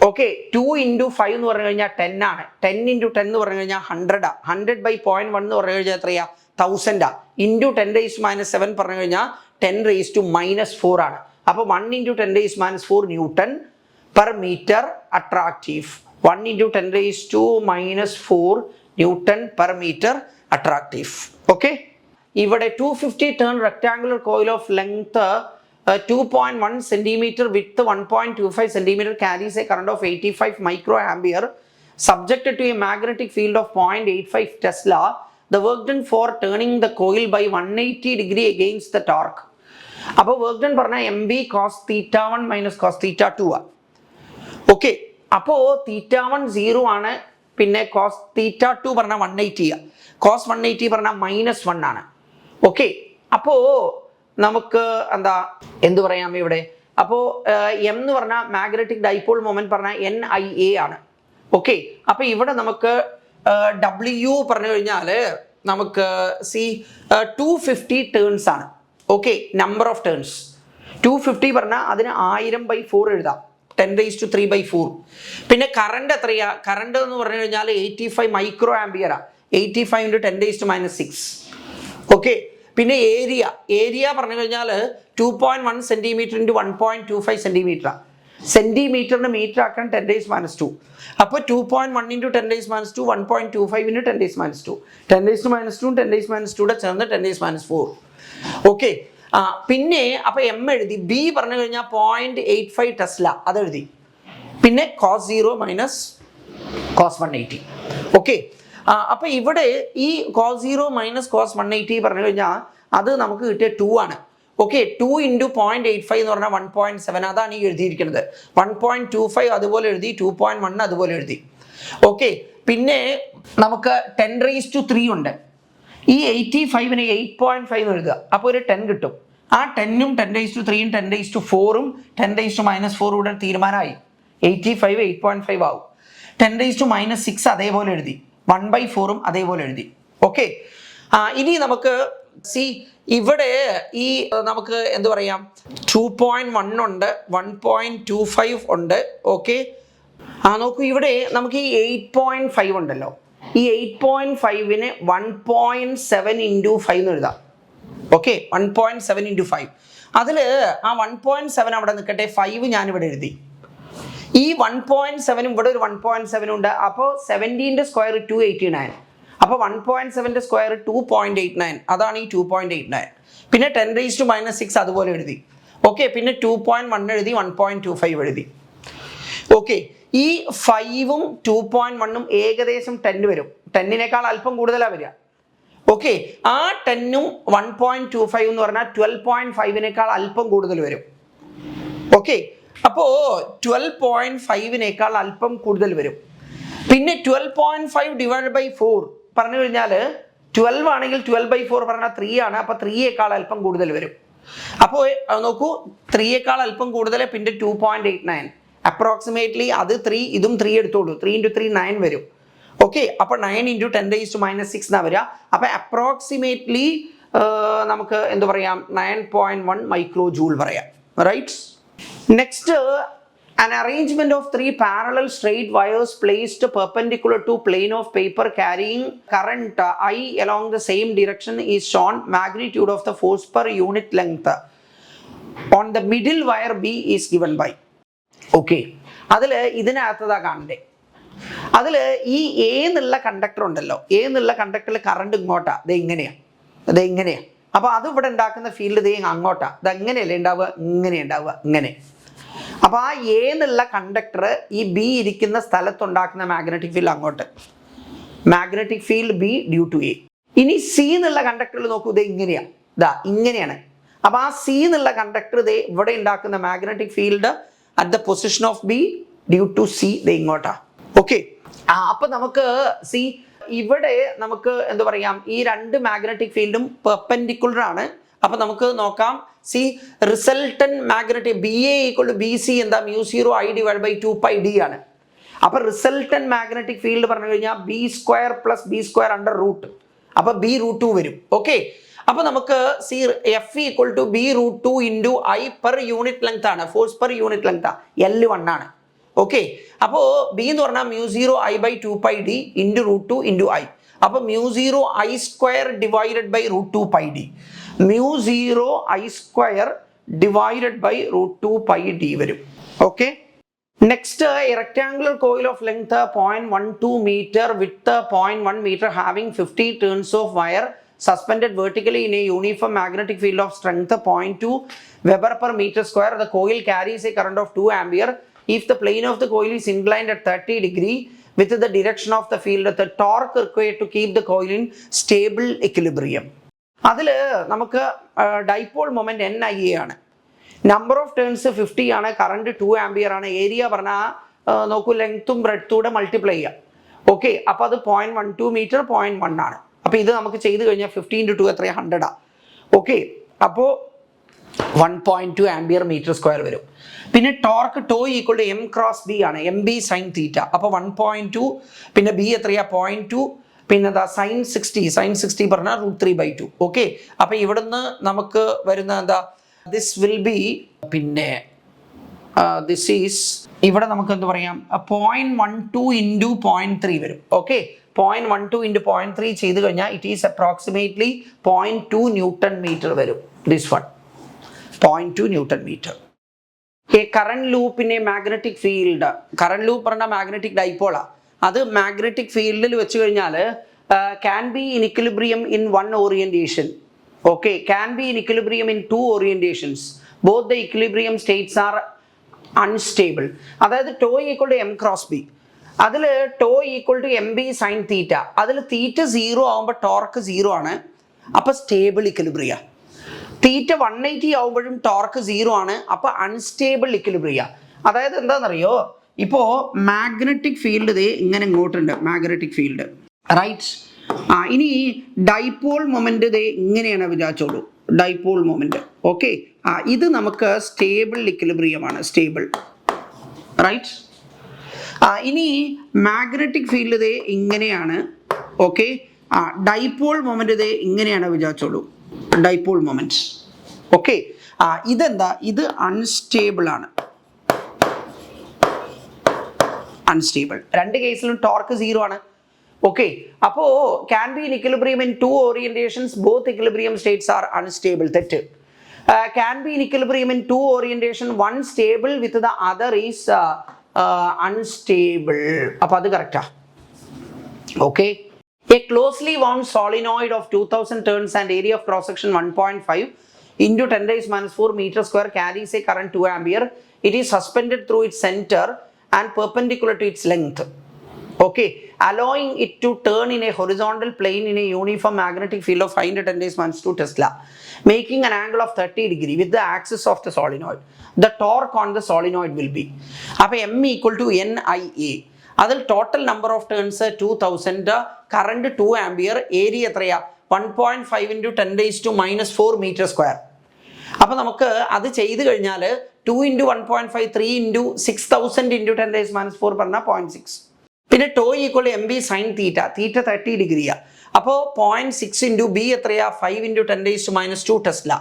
Speaker 1: ഓക്കെ, 2 into 5 എന്ന് പറഞ്ഞു കഴിഞ്ഞാൽ 10 ആണ്. 10 into 10 എന്ന് പറഞ്ഞു കഴിഞ്ഞാൽ 100 100 by 0.1 എന്ന് പറഞ്ഞു കഴിഞ്ഞാൽ എത്രയാ, 1000 into 10 raised minus 7 പറഞ്ഞു കഴിഞ്ഞാൽ 10 raised to minus 4 ആണ്. അപ്പോൾ 1 into 10 raised minus 4 newton per meter attractive. 1 into 10 raised to minus 4 Newton per meter attractive. Okay, ഇവിടെ 250 turn rectangular coil of length 2.1 centimeter width 1.25 centimeter carries a current of 85 microampere subjected to a magnetic field of 0.85 Tesla. The work done for turning the coil by 180 degree against the torque. അപ്പോൾ work done പറഞ്ഞാൽ MB cos theta 1 minus cos theta 2 ആ. Okay, അപ്പോൾ theta 1 0 ആണ്, പിന്നെ cos theta 2 പറഞ്ഞാൽ 180 ആണ്, cos 180 പറഞ്ഞാൽ -1 ആണ്. ഓക്കെ, അപ്പോൾ നമുക്ക് എന്ത് പറയാം ഇവിടെ, അപ്പോൾ M എന്ന് പറഞ്ഞാൽ മാഗ്നറ്റിക് ഡൈപോൾ മൊമെന്റ് പറഞ്ഞാൽ NIA ആണ്. ഓക്കെ, അപ്പോൾ ഇവിടെ നമുക്ക് W പറഞ്ഞു കഴിഞ്ഞാൽ നമുക്ക് 250 ടേൺസ് ആണ്. ഓക്കെ, നമ്പർ ഓഫ് ടേൺസ് 250 പറഞ്ഞാൽ അതിന് 1000/4 എഴുതാം, 10 raised to 3/4. പിന്നെ കറണ്ട് എത്രയാ, കറണ്ട് എന്ന് പറഞ്ഞു കഴിഞ്ഞാൽ 85 മൈക്രോ ആംപിയറാ, 85 into 10 raised to minus 6. Okay, പിന്നെ ഏരിയ പറഞ്ഞു കഴിഞ്ഞാൽ 2.1 സെന്റിമീറ്റർ into 1.25 സെന്റിമീറ്റർ. സെന്റിമീറ്ററിന് മീറ്റർ ആക്കാൻ 10 raised minus 2. അപ്പോൾ 2.1 into 10 raised minus 2 1.25 into 10 raised minus 2. 10 raised to minus 2 10 raised minus 2 ചേർന്ന് 10 raised minus 4. ഓക്കെ, പിന്നെ അപ്പോൾ M എഴുതി. B പറഞ്ഞു കഴിഞ്ഞാൽ 0.85 ടെസ്ല അതെഴുതി. പിന്നെ cos 0 minus cos 180. ഓക്കെ, അപ്പോൾ ഇവിടെ ഈ cos 0 minus cos 180 പറഞ്ഞു കഴിഞ്ഞാൽ അത് നമുക്ക് കിട്ടിയ 2 ആണ്. ഓക്കെ, 2 into 0.85 എന്ന് പറഞ്ഞാൽ 1.7, അതാണ് ഈ എഴുതിയിരിക്കുന്നത്. 1.25 അതുപോലെ എഴുതി, 2.1 അതുപോലെ എഴുതി. ഓക്കെ, പിന്നെ നമുക്ക് 10 raised to 3 ഉണ്ട്. ഈ 85നെ 8.5 എന്ന് എഴുതുക, അപ്പോൾ ഒരു 10 കിട്ടും. ആ 10ഉം 10 raised to 3ഉം 10 raised to 4ഉം 10 raised to minus 4 ഇവിടെ തീരുമാനമായി. 85 8.5 ആവും. 10 raised to minus 6 അതേപോലെ എഴുതി, 1/4ഉം അതേപോലെ എഴുതി. ഓക്കെ, ഇനി നമുക്ക് ഇവിടെ ഈ നമുക്ക് എന്ത് പറയാം, 2.1 ഉണ്ട്, 1.25 ഉണ്ട്. ഓക്കെ, നോക്കൂ, ഇവിടെ നമുക്ക് ഈ 8.5 ഉണ്ടല്ലോ, ഈ 8.5നെ 1.7 into 5 എന്ന് എഴുതാം. Okay, 1.7 into 5. അതിൽ ആ 1.7 അവിടെ നിൽക്കട്ടെ, 5 ഞാനിവിടെ എഴുതി. ഈ 1.7 ഇവിടെ ഒരു 1.7 ഉണ്ട്, അപ്പോൾ 17ന്റെ സ്ക്വയർ 289. അപ്പോൾ 1.7ന്റെ സ്ക്വയർ 2.89, അതാണ് ഈ 2.89. പിന്നെ 10 raised to minus 6 അതുപോലെ എഴുതി. ഓക്കെ, പിന്നെ 2.1 എഴുതി, 1.25 എഴുതി. ഓക്കെ, ഈ 5ഉം 2.1ഉം ഏകദേശം 10 വരും, 10നേക്കാൾ അല്പം കൂടുതലാണ് വരിക. ഓക്കെ, ആ 10ഉം 1.25 എന്ന് പറഞ്ഞാൽ 12.5നേക്കാൾ അല്പം കൂടുതൽ വരും. ഓക്കെ, അപ്പോൾ 12.5നേക്കാൾ അല്പം കൂടുതൽ വരും. പിന്നെ 12.5 divided by 4 പറഞ്ഞു കഴിഞ്ഞാൽ 12 ആണെങ്കിൽ 12/4 പറഞ്ഞാൽ 3 ആണ്, അപ്പോൾ 3യേക്കാൾ അല്പം കൂടുതൽ വരും. അപ്പോൾ നോക്കൂ, 3യേക്കാൾ അല്പം കൂടുതൽ, പിന്നെ 2.89 അപ്രോക്സിമേറ്റ്ലി, അത് 3 ഇതും 3 എടുത്തോളൂ, 3 into 3 9 വരും. ഓക്കെ, അപ്പോൾ 9 into 10 raised to minus 6 എന്നാ വരിക. അപ്പോൾ അപ്രോക്സിമേറ്റ്ലി നമുക്ക് എന്ത് പറയാം, 9.1 മൈക്രോ ജൂൾ പറയാം. Right, next, an arrangement of 3 parallel straight wires placed perpendicular to plane of paper carrying current I along the same direction is shown. Magnitude of the force per unit length on the middle wire B is given by. Okay, അതിൽ ഇതിനകത്തതാ കാണണ്ടേ, അതിൽ ഈ A എന്നുള്ള conductor ഉണ്ടല്ലോ, A എന്നുള്ള കണ്ടക്ടറിൽ current ഇങ്ങോട്ടാ, ഇത് ഇങ്ങനെയാ. അപ്പോൾ അത് ഇവിടെ ഉണ്ടാക്കുന്ന ഫീൽഡ് ഇത് അങ്ങോട്ടാ, ഇത് എങ്ങനെയല്ലേ ഉണ്ടാവുക, ഇങ്ങനെ ഉണ്ടാവുക, ഇങ്ങനെ. അപ്പോൾ ആ എ എന്നുള്ള കണ്ടക്ടർ ഈ ബി ഇരിക്കുന്ന സ്ഥലത്തുണ്ടാക്കുന്ന മാഗ്നറ്റിക് ഫീൽഡ് അങ്ങോട്ട്. Magnetic field B due to A. ഇനി സി എന്നുള്ള കണ്ടക്ടറിൽ നോക്കൂ, ഇത് ഇങ്ങനെയാണ്, ഇങ്ങനെയാണ്. അപ്പൊ ആ സി എന്നുള്ള കണ്ടക്ടർ ഇവിടെ ഉണ്ടാക്കുന്ന magnetic field at the position of B due to C ഇങ്ങോട്ടാ. ഓക്കെ, അപ്പൊ നമുക്ക് സി ഇവിടെ നമുക്ക് എന്താ പറയാം, ഈ രണ്ട് മാഗ്നറ്റിക് ഫീൽഡും പെർപെൻഡിക്കുലർ ആണ്. അപ്പൊ നമുക്ക് നോക്കാം, C resultant magnetic B A equal to B C എന്താ μ0 I ഡിവൈഡ് ബൈ 2πd ആണ്. അപ്പൊ റിസൾട്ടൻ മാഗ്നറ്റിക് ഫീൽഡ് പറഞ്ഞു കഴിഞ്ഞാൽ B square plus B square under root, അപ്പൊ ബി റൂട്ട് 2 വരും. ഓക്കെ, അപ്പൊ നമുക്ക് C F equal to B root 2 into I per unit length ആണ്, force per unit length L1 ആണ്. ഓക്കെ, അപ്പോൾ ബി എന്ന് പറഞ്ഞാൽ μ0 I by 2πd into root 2 into I. അപ്പൊ μ0 I square divided by root 2πd, μ0 I square divided by root 2πd വരും. Okay, next a rectangular coil of length 0.12 meter width 0.1 meter having 50 turns of wire suspended vertically in a uniform magnetic field of strength 0.2 Weber per meter square. The coil carries a current of 2 ampere. If the plane of the coil is inclined at 30 degree with the direction of the field, the torque required to keep the coil in stable equilibrium. അതിൽ നമുക്ക് dipole moment NIA ആണ്. Number of turns 50 ആണ്, current 2 ampere ആണ്, area പറഞ്ഞാൽ നോക്കൂ ലെങ്ത്തും ബ്രെഡ്ത്തൂടെ multiply ചെയ്യാം. Okay, അപ്പോൾ അത് 0.12 മീറ്റർ 0.1 ആണ്. അപ്പോൾ ഇത് നമുക്ക് ചെയ്ത് കഴിഞ്ഞാൽ 15 × 2 എത്രയാണ് 100 ഓക്കെ, അപ്പോൾ 1.2 ആംപിയർ മീറ്റർ സ്ക്വയർ വരും. പിന്നെ torque tau equal to M cross B ആണ്, MB സൈൻ തീറ്റ. അപ്പോൾ 1.2 പിന്നെ ബി എത്രയാ 0.2 പിന്നെ സൈൻ 60 പറഞ്ഞാൽ √3/2. ഓക്കെ, അപ്പോൾ ഇവിടുന്ന് നമുക്ക് വരുന്ന എന്താ, ദിസ് വിൽ ബി പിന്നെ ദിസ് ഈസ് ഇവിടെ നമുക്ക് എന്താ പറയാം 0.12 ഇൻറ്റു 0.3 വരും. ഓക്കെ, 0.12 ഇൻറ്റു 0.3 ചെയ്ത് കഴിഞ്ഞാൽ it is approximately 0.2 newton metre വരും. This one 0.2 newton metre. Current ലൂപ്പിനെ മാഗ്നറ്റിക് ഫീൽഡ്, കറണ്ട് ലൂപ്പ് പറഞ്ഞാൽ മാഗ്നറ്റിക് ഡൈപോളാ, അത് മാഗ്നറ്റിക് ഫീൽഡിൽ വെച്ച് കഴിഞ്ഞാൽ can be in equilibrium in one orientation. Okay, can be in equilibrium in two orientations. Both the equilibrium states are unstable. അതായത് tau equal to M cross B, അതിൽ tau equal to MB sine theta, അതിൽ theta 0 ആകുമ്പോൾ torque 0 ആണ്, അപ്പോൾ stable equilibria. Theta 180 ആകുമ്പോഴും torque 0 ആണ്, അപ്പോൾ unstable equilibria. അതായത് എന്താണെന്നറിയോ, ഇപ്പോൾ മാഗ്നറ്റിക് ഫീൽഡ് ഇങ്ങനെ ഇങ്ങോട്ടുണ്ട്, മാഗ്നറ്റിക് ഫീൽഡ് റൈറ്റ്. ഇനി ഡൈപോൾ മൊമെന്റ് ഇങ്ങനെയാണ് വിചാരിച്ചോളൂ, ഡൈപോൾ മൊമെന്റ്. ഓക്കെ, ഇത് നമുക്ക് സ്റ്റേബിൾ ഇക്വിലിബ്രിയമാണ്, സ്റ്റേബിൾ റൈറ്റ്. ഇനി മാഗ്നറ്റിക് ഫീൽഡ് ഇങ്ങനെയാണ്. ഓക്കെ, ഡൈപോൾ മൊമെന്റ് ഇങ്ങനെയാണ് വിചാരിച്ചോളൂ, ഡൈപോൾ മൊമെന്റ്. ഓക്കെ, ഇതെന്താ, ഇത് അൺസ്റ്റേബിൾ ആണ്, അൺസ്റ്റേബിൾ. രണ്ട് കേസിലും ടോർക്ക് 0 ആണ്. ഓക്കെ, അപ്പോൾ can be in equilibrium in 2 orientations, both equilibrium states are unstable. തെറ്റ്. Can be in equilibrium in 2 orientation, one stable with the other is unstable. അപ്പോൾ അത് കറക്റ്റാ. Okay, a closely wound solenoid of 2000 turns and area of cross section 1.5 into 10⁻⁴ meter square carries a current 2 ampere. It is suspended through its center and perpendicular to its length. Okay, allowing it to turn in a horizontal plane in a uniform magnetic field of 5 × 10⁻² Tesla, making an angle of 30 degree with the axis of the solenoid. The torque on the solenoid will be, അപ്പോൾ M equal to NIA. അതിൽ total number of turns 2000, current 2 ampere, area എത്രയാ 1.5 × 10⁻⁴ metre square. അപ്പോൾ നമുക്ക് അത് ചെയ്ത് കഴിഞ്ഞാൽ 2 × 1.5 3 × 6000 × 10⁻⁴ പറഞ്ഞാൽ 0.6. പിന്നെ tau equal MB sine theta, theta 30 ഡിഗ്രിയാ, അപ്പോൾ 0.6 ഇൻറ്റു ബി എത്രയാ 5 × 10⁻² ടെസ്ല.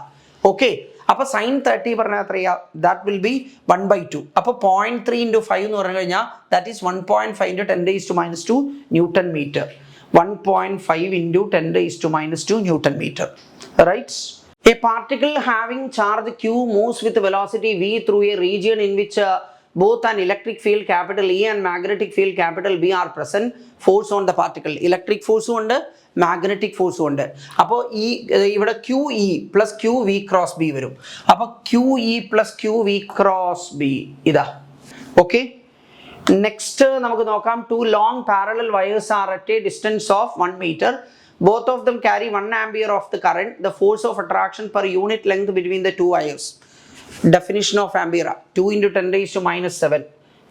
Speaker 1: ഓക്കെ, അപ്പോൾ സൈൻ 30 പറഞ്ഞാൽ എത്രയാ, ദാറ്റ് വിൽ ബി 1/2. അപ്പോൾ 0.3 × 5 എന്ന് പറഞ്ഞു കഴിഞ്ഞാൽ that is 1.5 × 10⁻² newton metre. 1.5 × 10⁻² newton metre right. A particle having charge Q moves with velocity v through a region in which both an electric field capital E and magnetic field capital B are present. Force on the particle, electric force ഉണ്ട്, magnetic force ഉണ്ട്. അപ്പോൾ ഈ ഇവിടെ QE plus QV cross B വരും. അപ്പോൾ QE plus QV cross B ഇതാ. Okay, next നമുക്ക് നോക്കാം, two long parallel wires are at a distance of 1 meter. Both of them carry 1 ampere of the current. The force of attraction per unit length between the two wires. Definition of ampere 2 into 10 raised to minus 7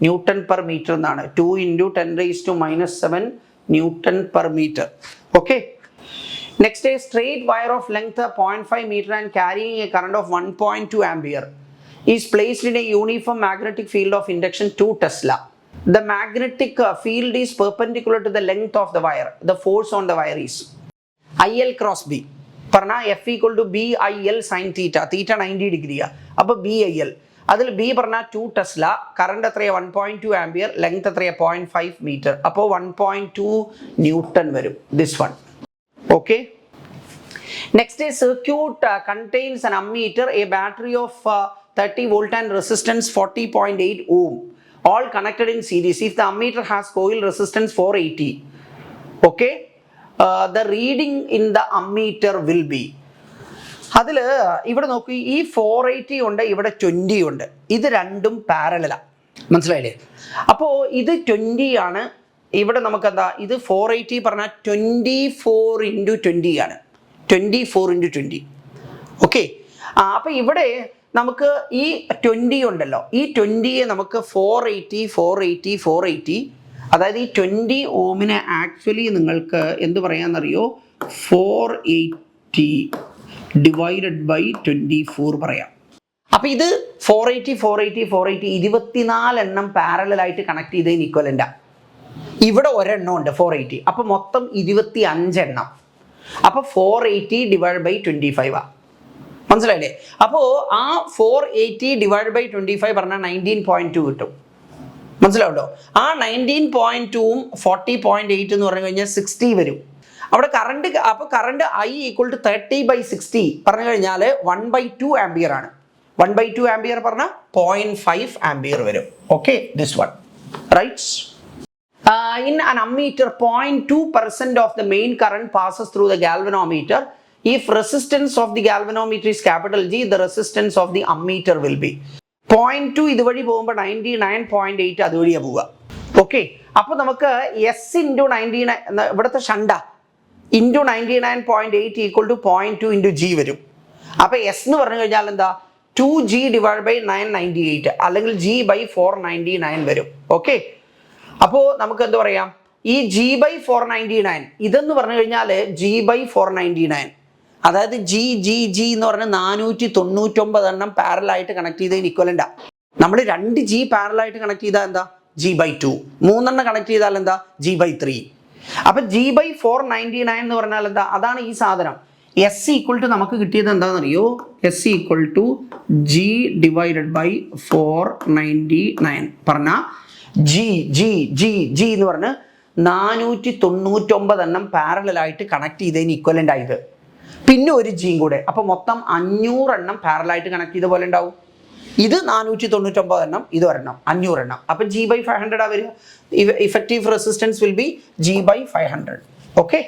Speaker 1: Newton per meter എന്നാണ്. 2 into 10 raised to minus 7 Newton per meter. Okay. Next, a straight wire of length 0.5 meter and carrying a current of 1.2 ampere is placed in a uniform magnetic field of induction 2 Tesla. The magnetic field is perpendicular to the length of the wire. The force on the wire is IL cross B. പറഞ്ഞ F equal to BIL sin theta. Theta 90 degree. അപ്പോൾ BIL. അതിൽ B പറഞ്ഞാൽ 2 Tesla, current എത്രയാണ് 1.2 ampere, length എത്രയാണ് 0.5 metre. അപ്പോൾ 1.2 newton വരും. This one. Okay. Next a circuit contains an ammeter, a battery of 30 volt and resistance 40.8 ohm. All connected in series. If the ammeter has coil resistance 480, okay, the reading in the ammeter will be. അതിൽ ഇവിടെ നോക്കൂ, ഈ 480 ഉണ്ട്, ഇവിടെ 20 ഉണ്ട്. ഇത് രണ്ടും പാരലലാണ്. മനസ്സിലായില്ലേ? അപ്പോൾ ഇത് 20 ആണ്. ഇവിടെ നമുക്ക് എന്താ, ഇത് 480 പറഞ്ഞാൽ 24 into 20 ആണ്. 24 into 20. ഓക്കെ. അപ്പോൾ ഇവിടെ നമുക്ക് ഈ 20 ഉണ്ടല്ലോ, ഈ 20യെ നമുക്ക് 480 അതായത് ഈ 20 ഓമിനെ ആക്ച്വലി നിങ്ങൾക്ക് എന്ത് പറയാമെന്നറിയോ, 480 ഡിവൈഡഡ് ബൈ 24 പറയാം. അപ്പോൾ ഇത് 480 24 എണ്ണം പാരലായിട്ട് കണക്ട് ചെയ്തതിന് ഇക്വലൻ്റാണ്. ഇവിടെ ഒരെണ്ണം ഉണ്ട് 480, അപ്പോൾ മൊത്തം 25 എണ്ണം. അപ്പോൾ 480 ഡിവൈഡ് ബൈ 25 ആണ്. മനസ്സിലായില്ലേ? അപ്പോൾ ആ 480 ഡിവൈഡ് ബൈ 25 പറഞ്ഞാൽ 19.2 കിട്ടും. മനസ്സിലാവട്ടോ? ആ 19.2ഉം 40.8 എന്ന് പറഞ്ഞു കഴിഞ്ഞാൽ 60 വരും. അവിടെ കറണ്ട്, അപ്പോൾ കറണ്ട് I ഈക്വൽ ടു 30/60 പറഞ്ഞു കഴിഞ്ഞാൽ 1/2 ആംപിയർ ആണ്. 1/2 ആംപിയർ പറഞ്ഞാൽ 0.5 ആംപിയർ വരും. Okay, this one right. In an ammeter, 0.2% of the main current passes through the galvanometer. If resistance of the galvanometer is capital G, the resistance of the ammeter will be 0.2. ഇതുവഴി പോകുമ്പോൾ 99.8 അതുവഴിയാണ് പോവുക. Okay. അപ്പോൾ നമുക്ക് S into 99 ഇവിടുത്തെ ഷണ്ട into 99.8 equal to 0.2 into G വരും. അപ്പോൾ S എന്ന് പറഞ്ഞു കഴിഞ്ഞാൽ എന്താ, 2G ഡിവൈഡ് ബൈ 998 അല്ലെങ്കിൽ G ബൈ 499 വരും. ഓക്കെ. അപ്പോൾ നമുക്ക് എന്ത് പറയാം, ഈ G ബൈ 499 ഇതെന്ന് പറഞ്ഞു കഴിഞ്ഞാൽ G ബൈ 499, അതായത് G എന്ന് പറഞ്ഞാൽ 499 എണ്ണം പാരലായിട്ട് കണക്ട് ചെയ്തതിന് ഇക്വലൻ്റാണ്. നമ്മൾ 2G പാരലായിട്ട് കണക്ട് ചെയ്താൽ എന്താ, G ബൈ 2. 3 എണ്ണം കണക്ട് ചെയ്താൽ എന്താ, G ബൈ 3. അപ്പം G ബൈ 499 എന്ന് പറഞ്ഞാൽ എന്താ, അതാണ് ഈ സാധനം. S ഈക്വൽ ടു നമുക്ക് കിട്ടിയത് എന്താണെന്നറിയോ, S equal to G divided by 499 പറഞ്ഞാൽ G എന്ന് പറഞ്ഞ് 499 എണ്ണം പാരലായിട്ട് കണക്ട് ചെയ്തതിന് ഇക്വലൻ്റ് ആയത്. പിന്നെ ഒരു G കൂടെ, അപ്പോൾ മൊത്തം 500 എണ്ണം പാരലായിട്ട് കണക്ട് ചെയ്ത പോലെ ഉണ്ടാവും. ഇത് 499 എണ്ണം, ഇത് ഒരെണ്ണം 500 എണ്ണം. അപ്പം G ബൈ 500 ആ വരിക. Effective resistance will be G by 500. Okay.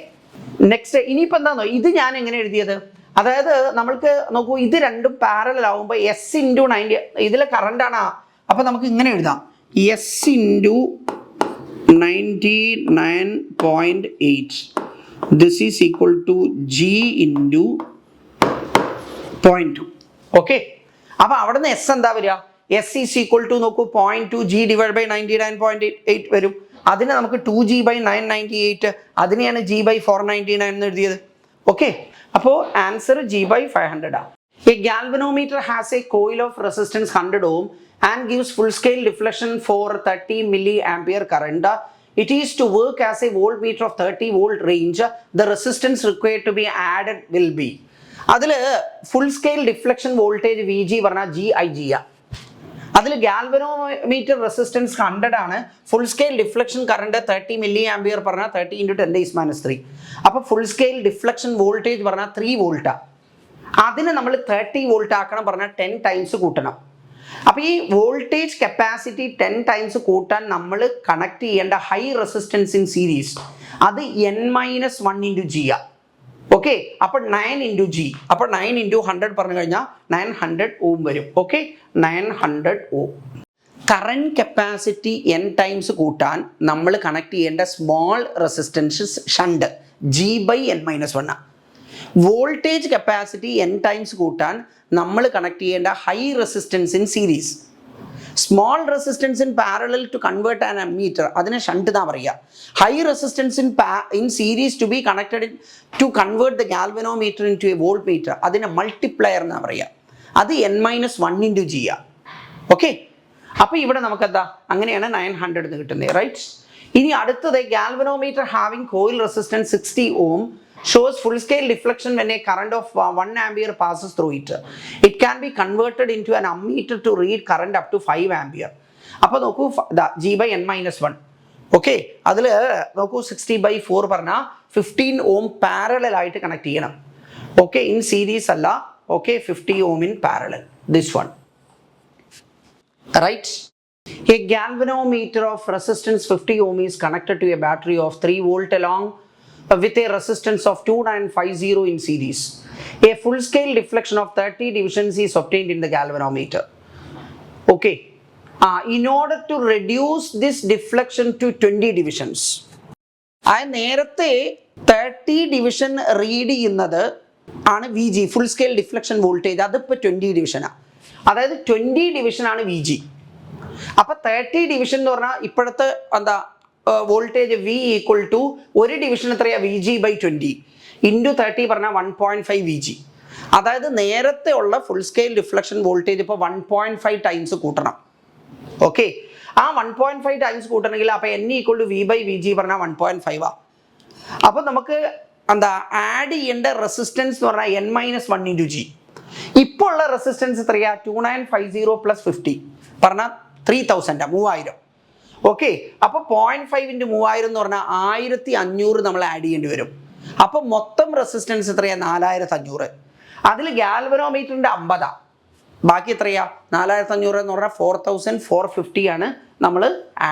Speaker 1: Next ഇനിയിപ്പോൾ എന്താണെന്നോ, ഇത് ഞാൻ എങ്ങനെ എഴുതിയത്, അതായത് നമ്മൾക്ക് നോക്കൂ, ഇത് രണ്ടും പാരലൽ ആവുമ്പോൾ S ഇൻറ്റു 90 ഇതിലെ കറണ്ടാണ്. അപ്പോൾ നമുക്ക് ഇങ്ങനെ എഴുതാം, S into 99.8 this is equal to G into 0.2. Okay. അപ്പോൾ അവിടെ നിന്ന് S എന്താ വരിക, S is equal to നോക്കൂ 0.2 G ഡിവൈഡ് ബൈ 99.8 വരും. അതിന് നമുക്ക് 2G ബൈ 998, അതിനെയാണ് G ബൈ 499 എന്ന് എഴുതിയത്. ഓക്കെ. അപ്പോൾ ആൻസർ G ബൈ 500 ആണ്. A galvanometer has a coil of resistance 100 ohm and gives full scale deflection for 30 milliampere current. It is to work as a voltmeter of 30 volt range. The resistance required to be added will be. അതിൽ full scale deflection voltage VG പറഞ്ഞാൽ GIG ആണ്. അതിൽ galvanometer resistance 100 ആണ്. Full scale deflection current 30 milliampere പറഞ്ഞാൽ 30 × 10⁻³ അപ്പോൾ full scale deflection voltage പറഞ്ഞാൽ 3 വോൾട്ടാണ്. അതിന് നമ്മൾ 30 വോൾട്ട് ആക്കണം പറഞ്ഞാൽ 10 ടൈംസ് കൂട്ടണം. അപ്പോൾ ഈ വോൾട്ടേജ് കപ്പാസിറ്റി 10 ടൈംസ് കൂട്ടാൻ നമ്മൾ കണക്ട് ചെയ്യേണ്ട ഹൈ റെസിസ്റ്റൻസ് ഇൻ സീരീസ് അത് n-1 ഇൻറ്റു G ആണ്. ഓക്കെ. അപ്പോൾ 9 ഇൻറ്റു G, അപ്പോൾ 9 ഇൻറ്റു 100 പറഞ്ഞു കഴിഞ്ഞാൽ 900 ഓം വരും. Okay, 900 ohm. Current capacity n times കൂട്ടാൻ നമ്മൾ കണക്ട് ചെയ്യേണ്ട small resistance shunt G/n-1. Voltage capacity n times കൂട്ടാൻ നമ്മൾ കണക്ട് ചെയ്യേണ്ട high resistance in series. Small resistance in parallel to convert an ammeter, അതിനെ ഷണ്ട് എന്നാ പറയുക. High resistance in series to be connected to convert the galvanometer into a voltmeter, അതിനെ multiplier എന്നാ പറയുക. അത് n-1 × G. Okay, അപ്പോൾ ഇവിടെ നമുക്കെന്താ, അങ്ങനെയാണ് 900 എന്ന് കിട്ടുന്നത്, റൈറ്റ്. ഇനി അടുത്തത് galvanometer having coil resistance 60 ohm shows full scale deflection when a current of 1 ampere passes through it. It can be converted into an ammeter to read current up to 5 ampere. അപ്പോൾ നോക്കൂ, G/n-1. Okay, അതിൽ നോക്കൂ 60/4 പറഞ്ഞാൽ 15 ohm parallel ആയിട്ട് connect ചെയ്യണം. Okay, in series അല്ല. Okay, 50 ohm in parallel, this one, right. A galvanometer of resistance 50 ohm is connected to a battery of 3 volt along with a resistance of 2950 in series. A full scale deflection of 30 divisions is obtained in the galvanometer. Okay, in order to reduce this deflection to 20 divisions, നേരത്തെ 30 division read ചെയ്യുന്നത് ആണ് VG, full scale deflection voltage. അതിപ്പോൾ 20 ഡിവിഷനാണ്, അതായത് 20 ഡിവിഷനാണ് VG. അപ്പോൾ 30 division എന്ന് പറഞ്ഞാൽ ഇപ്പോഴത്തെ എന്താ വോൾട്ടേജ് V ഈക്വൽ ടു ഒരു ഡിവിഷൻ എത്രയാണ്, VG/20 ഇൻറ്റു 30 പറഞ്ഞാൽ 1.5 VG. അതായത് നേരത്തെ ഉള്ള ഫുൾ സ്കെയിൽ ഡിഫ്ലക്ഷൻ വോൾട്ടേജ് ഇപ്പോൾ 1.5 ടൈംസ് കൂട്ടണം. ഓക്കെ, ആ 1.5 ടൈംസ് കൂട്ടണമെങ്കിൽ അപ്പോൾ N ഈക്വൽ ടു V/VG പറഞ്ഞാൽ 1.5 അപ്പോൾ നമുക്ക് എന്താ ആഡ് ചെയ്യേണ്ട റെസിസ്റ്റൻസ് എന്ന് പറഞ്ഞാൽ n-1 × G. ഇപ്പോൾ ഉള്ള റെസിസ്റ്റൻസ് എത്രയാ, 2950 + 50 പറഞ്ഞാൽ 3000, 3000. ഓക്കെ, അപ്പോൾ 0.5 × 3000 എന്ന് പറഞ്ഞാൽ 1500 നമ്മൾ ആഡ് ചെയ്യേണ്ടി വരും. അപ്പോൾ മൊത്തം റെസിസ്റ്റൻസ് എത്രയാ, 4500. അതിൽ ഗാൽവനോമീറ്ററിൻ്റെ 50, ബാക്കി എത്രയാ, 4500 എന്ന് പറഞ്ഞാൽ 4450 ആണ് നമ്മൾ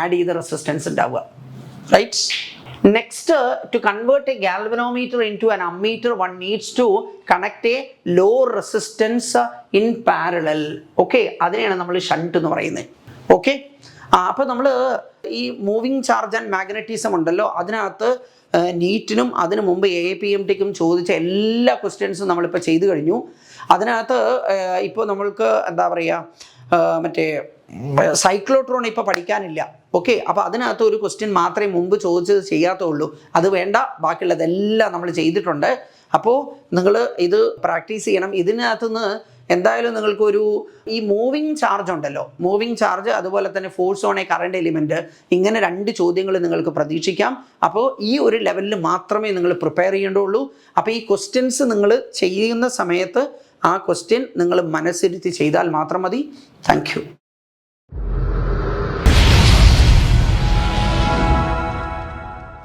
Speaker 1: ആഡ് ചെയ്ത റെസിസ്റ്റൻസ് ഉണ്ടാവുക, right. Next, to convert a galvanometer into an ammeter one needs to connect a low resistance in parallel. Okay, അതിനെയാണ് നമ്മൾ ഷണ്ട് എന്ന് പറയുന്നത്. ഓക്കെ, അപ്പോൾ നമ്മൾ ഈ മൂവിങ് ചാർജ് ആൻഡ് മാഗ്നറ്റിസം ഉണ്ടല്ലോ, അതിനകത്ത് നീറ്റിനും അതിനു മുമ്പ് APMTക്കും ചോദിച്ച എല്ലാ ക്വസ്റ്റ്യൻസും നമ്മളിപ്പോൾ ചെയ്തു കഴിഞ്ഞു. അതിനകത്ത് ഇപ്പോൾ നമ്മൾക്ക് എന്താ പറയുക, മറ്റേ സൈക്ലോട്രോൺ ഇപ്പോൾ പഠിക്കാനില്ല. ഓക്കെ, അപ്പോൾ അതിനകത്ത് ഒരു ക്വസ്റ്റ്യൻ മാത്രമേ മുമ്പ് ചോദിച്ചത് ചെയ്യാത്തുള്ളൂ. അത് വേണ്ട, ബാക്കിയുള്ളതെല്ലാം നമ്മൾ ചെയ്തിട്ടുണ്ട്. അപ്പോൾ നിങ്ങൾ ഇത് പ്രാക്ടീസ് ചെയ്യണം. ഇതിനകത്തുനിന്ന് എന്തായാലും നിങ്ങൾക്കൊരു ഈ മൂവിങ് ചാർജ് ഉണ്ടല്ലോ, മൂവിങ് ചാർജ്, അതുപോലെ തന്നെ force on A current element, ഇങ്ങനെ 2 ചോദ്യങ്ങൾ നിങ്ങൾക്ക് പ്രതീക്ഷിക്കാം. അപ്പോൾ ഈ ഒരു ലെവലിൽ മാത്രമേ നിങ്ങൾ പ്രിപ്പയർ ചെയ്യേണ്ടുള്ളൂ. അപ്പോൾ ഈ ക്വസ്റ്റ്യൻസ് നിങ്ങൾ ചെയ്യുന്ന സമയത്ത് ആ ക്വസ്റ്റ്യൻ നിങ്ങൾ മനസ്സിരുത്തി ചെയ്താൽ മാത്രം മതി. Thank you.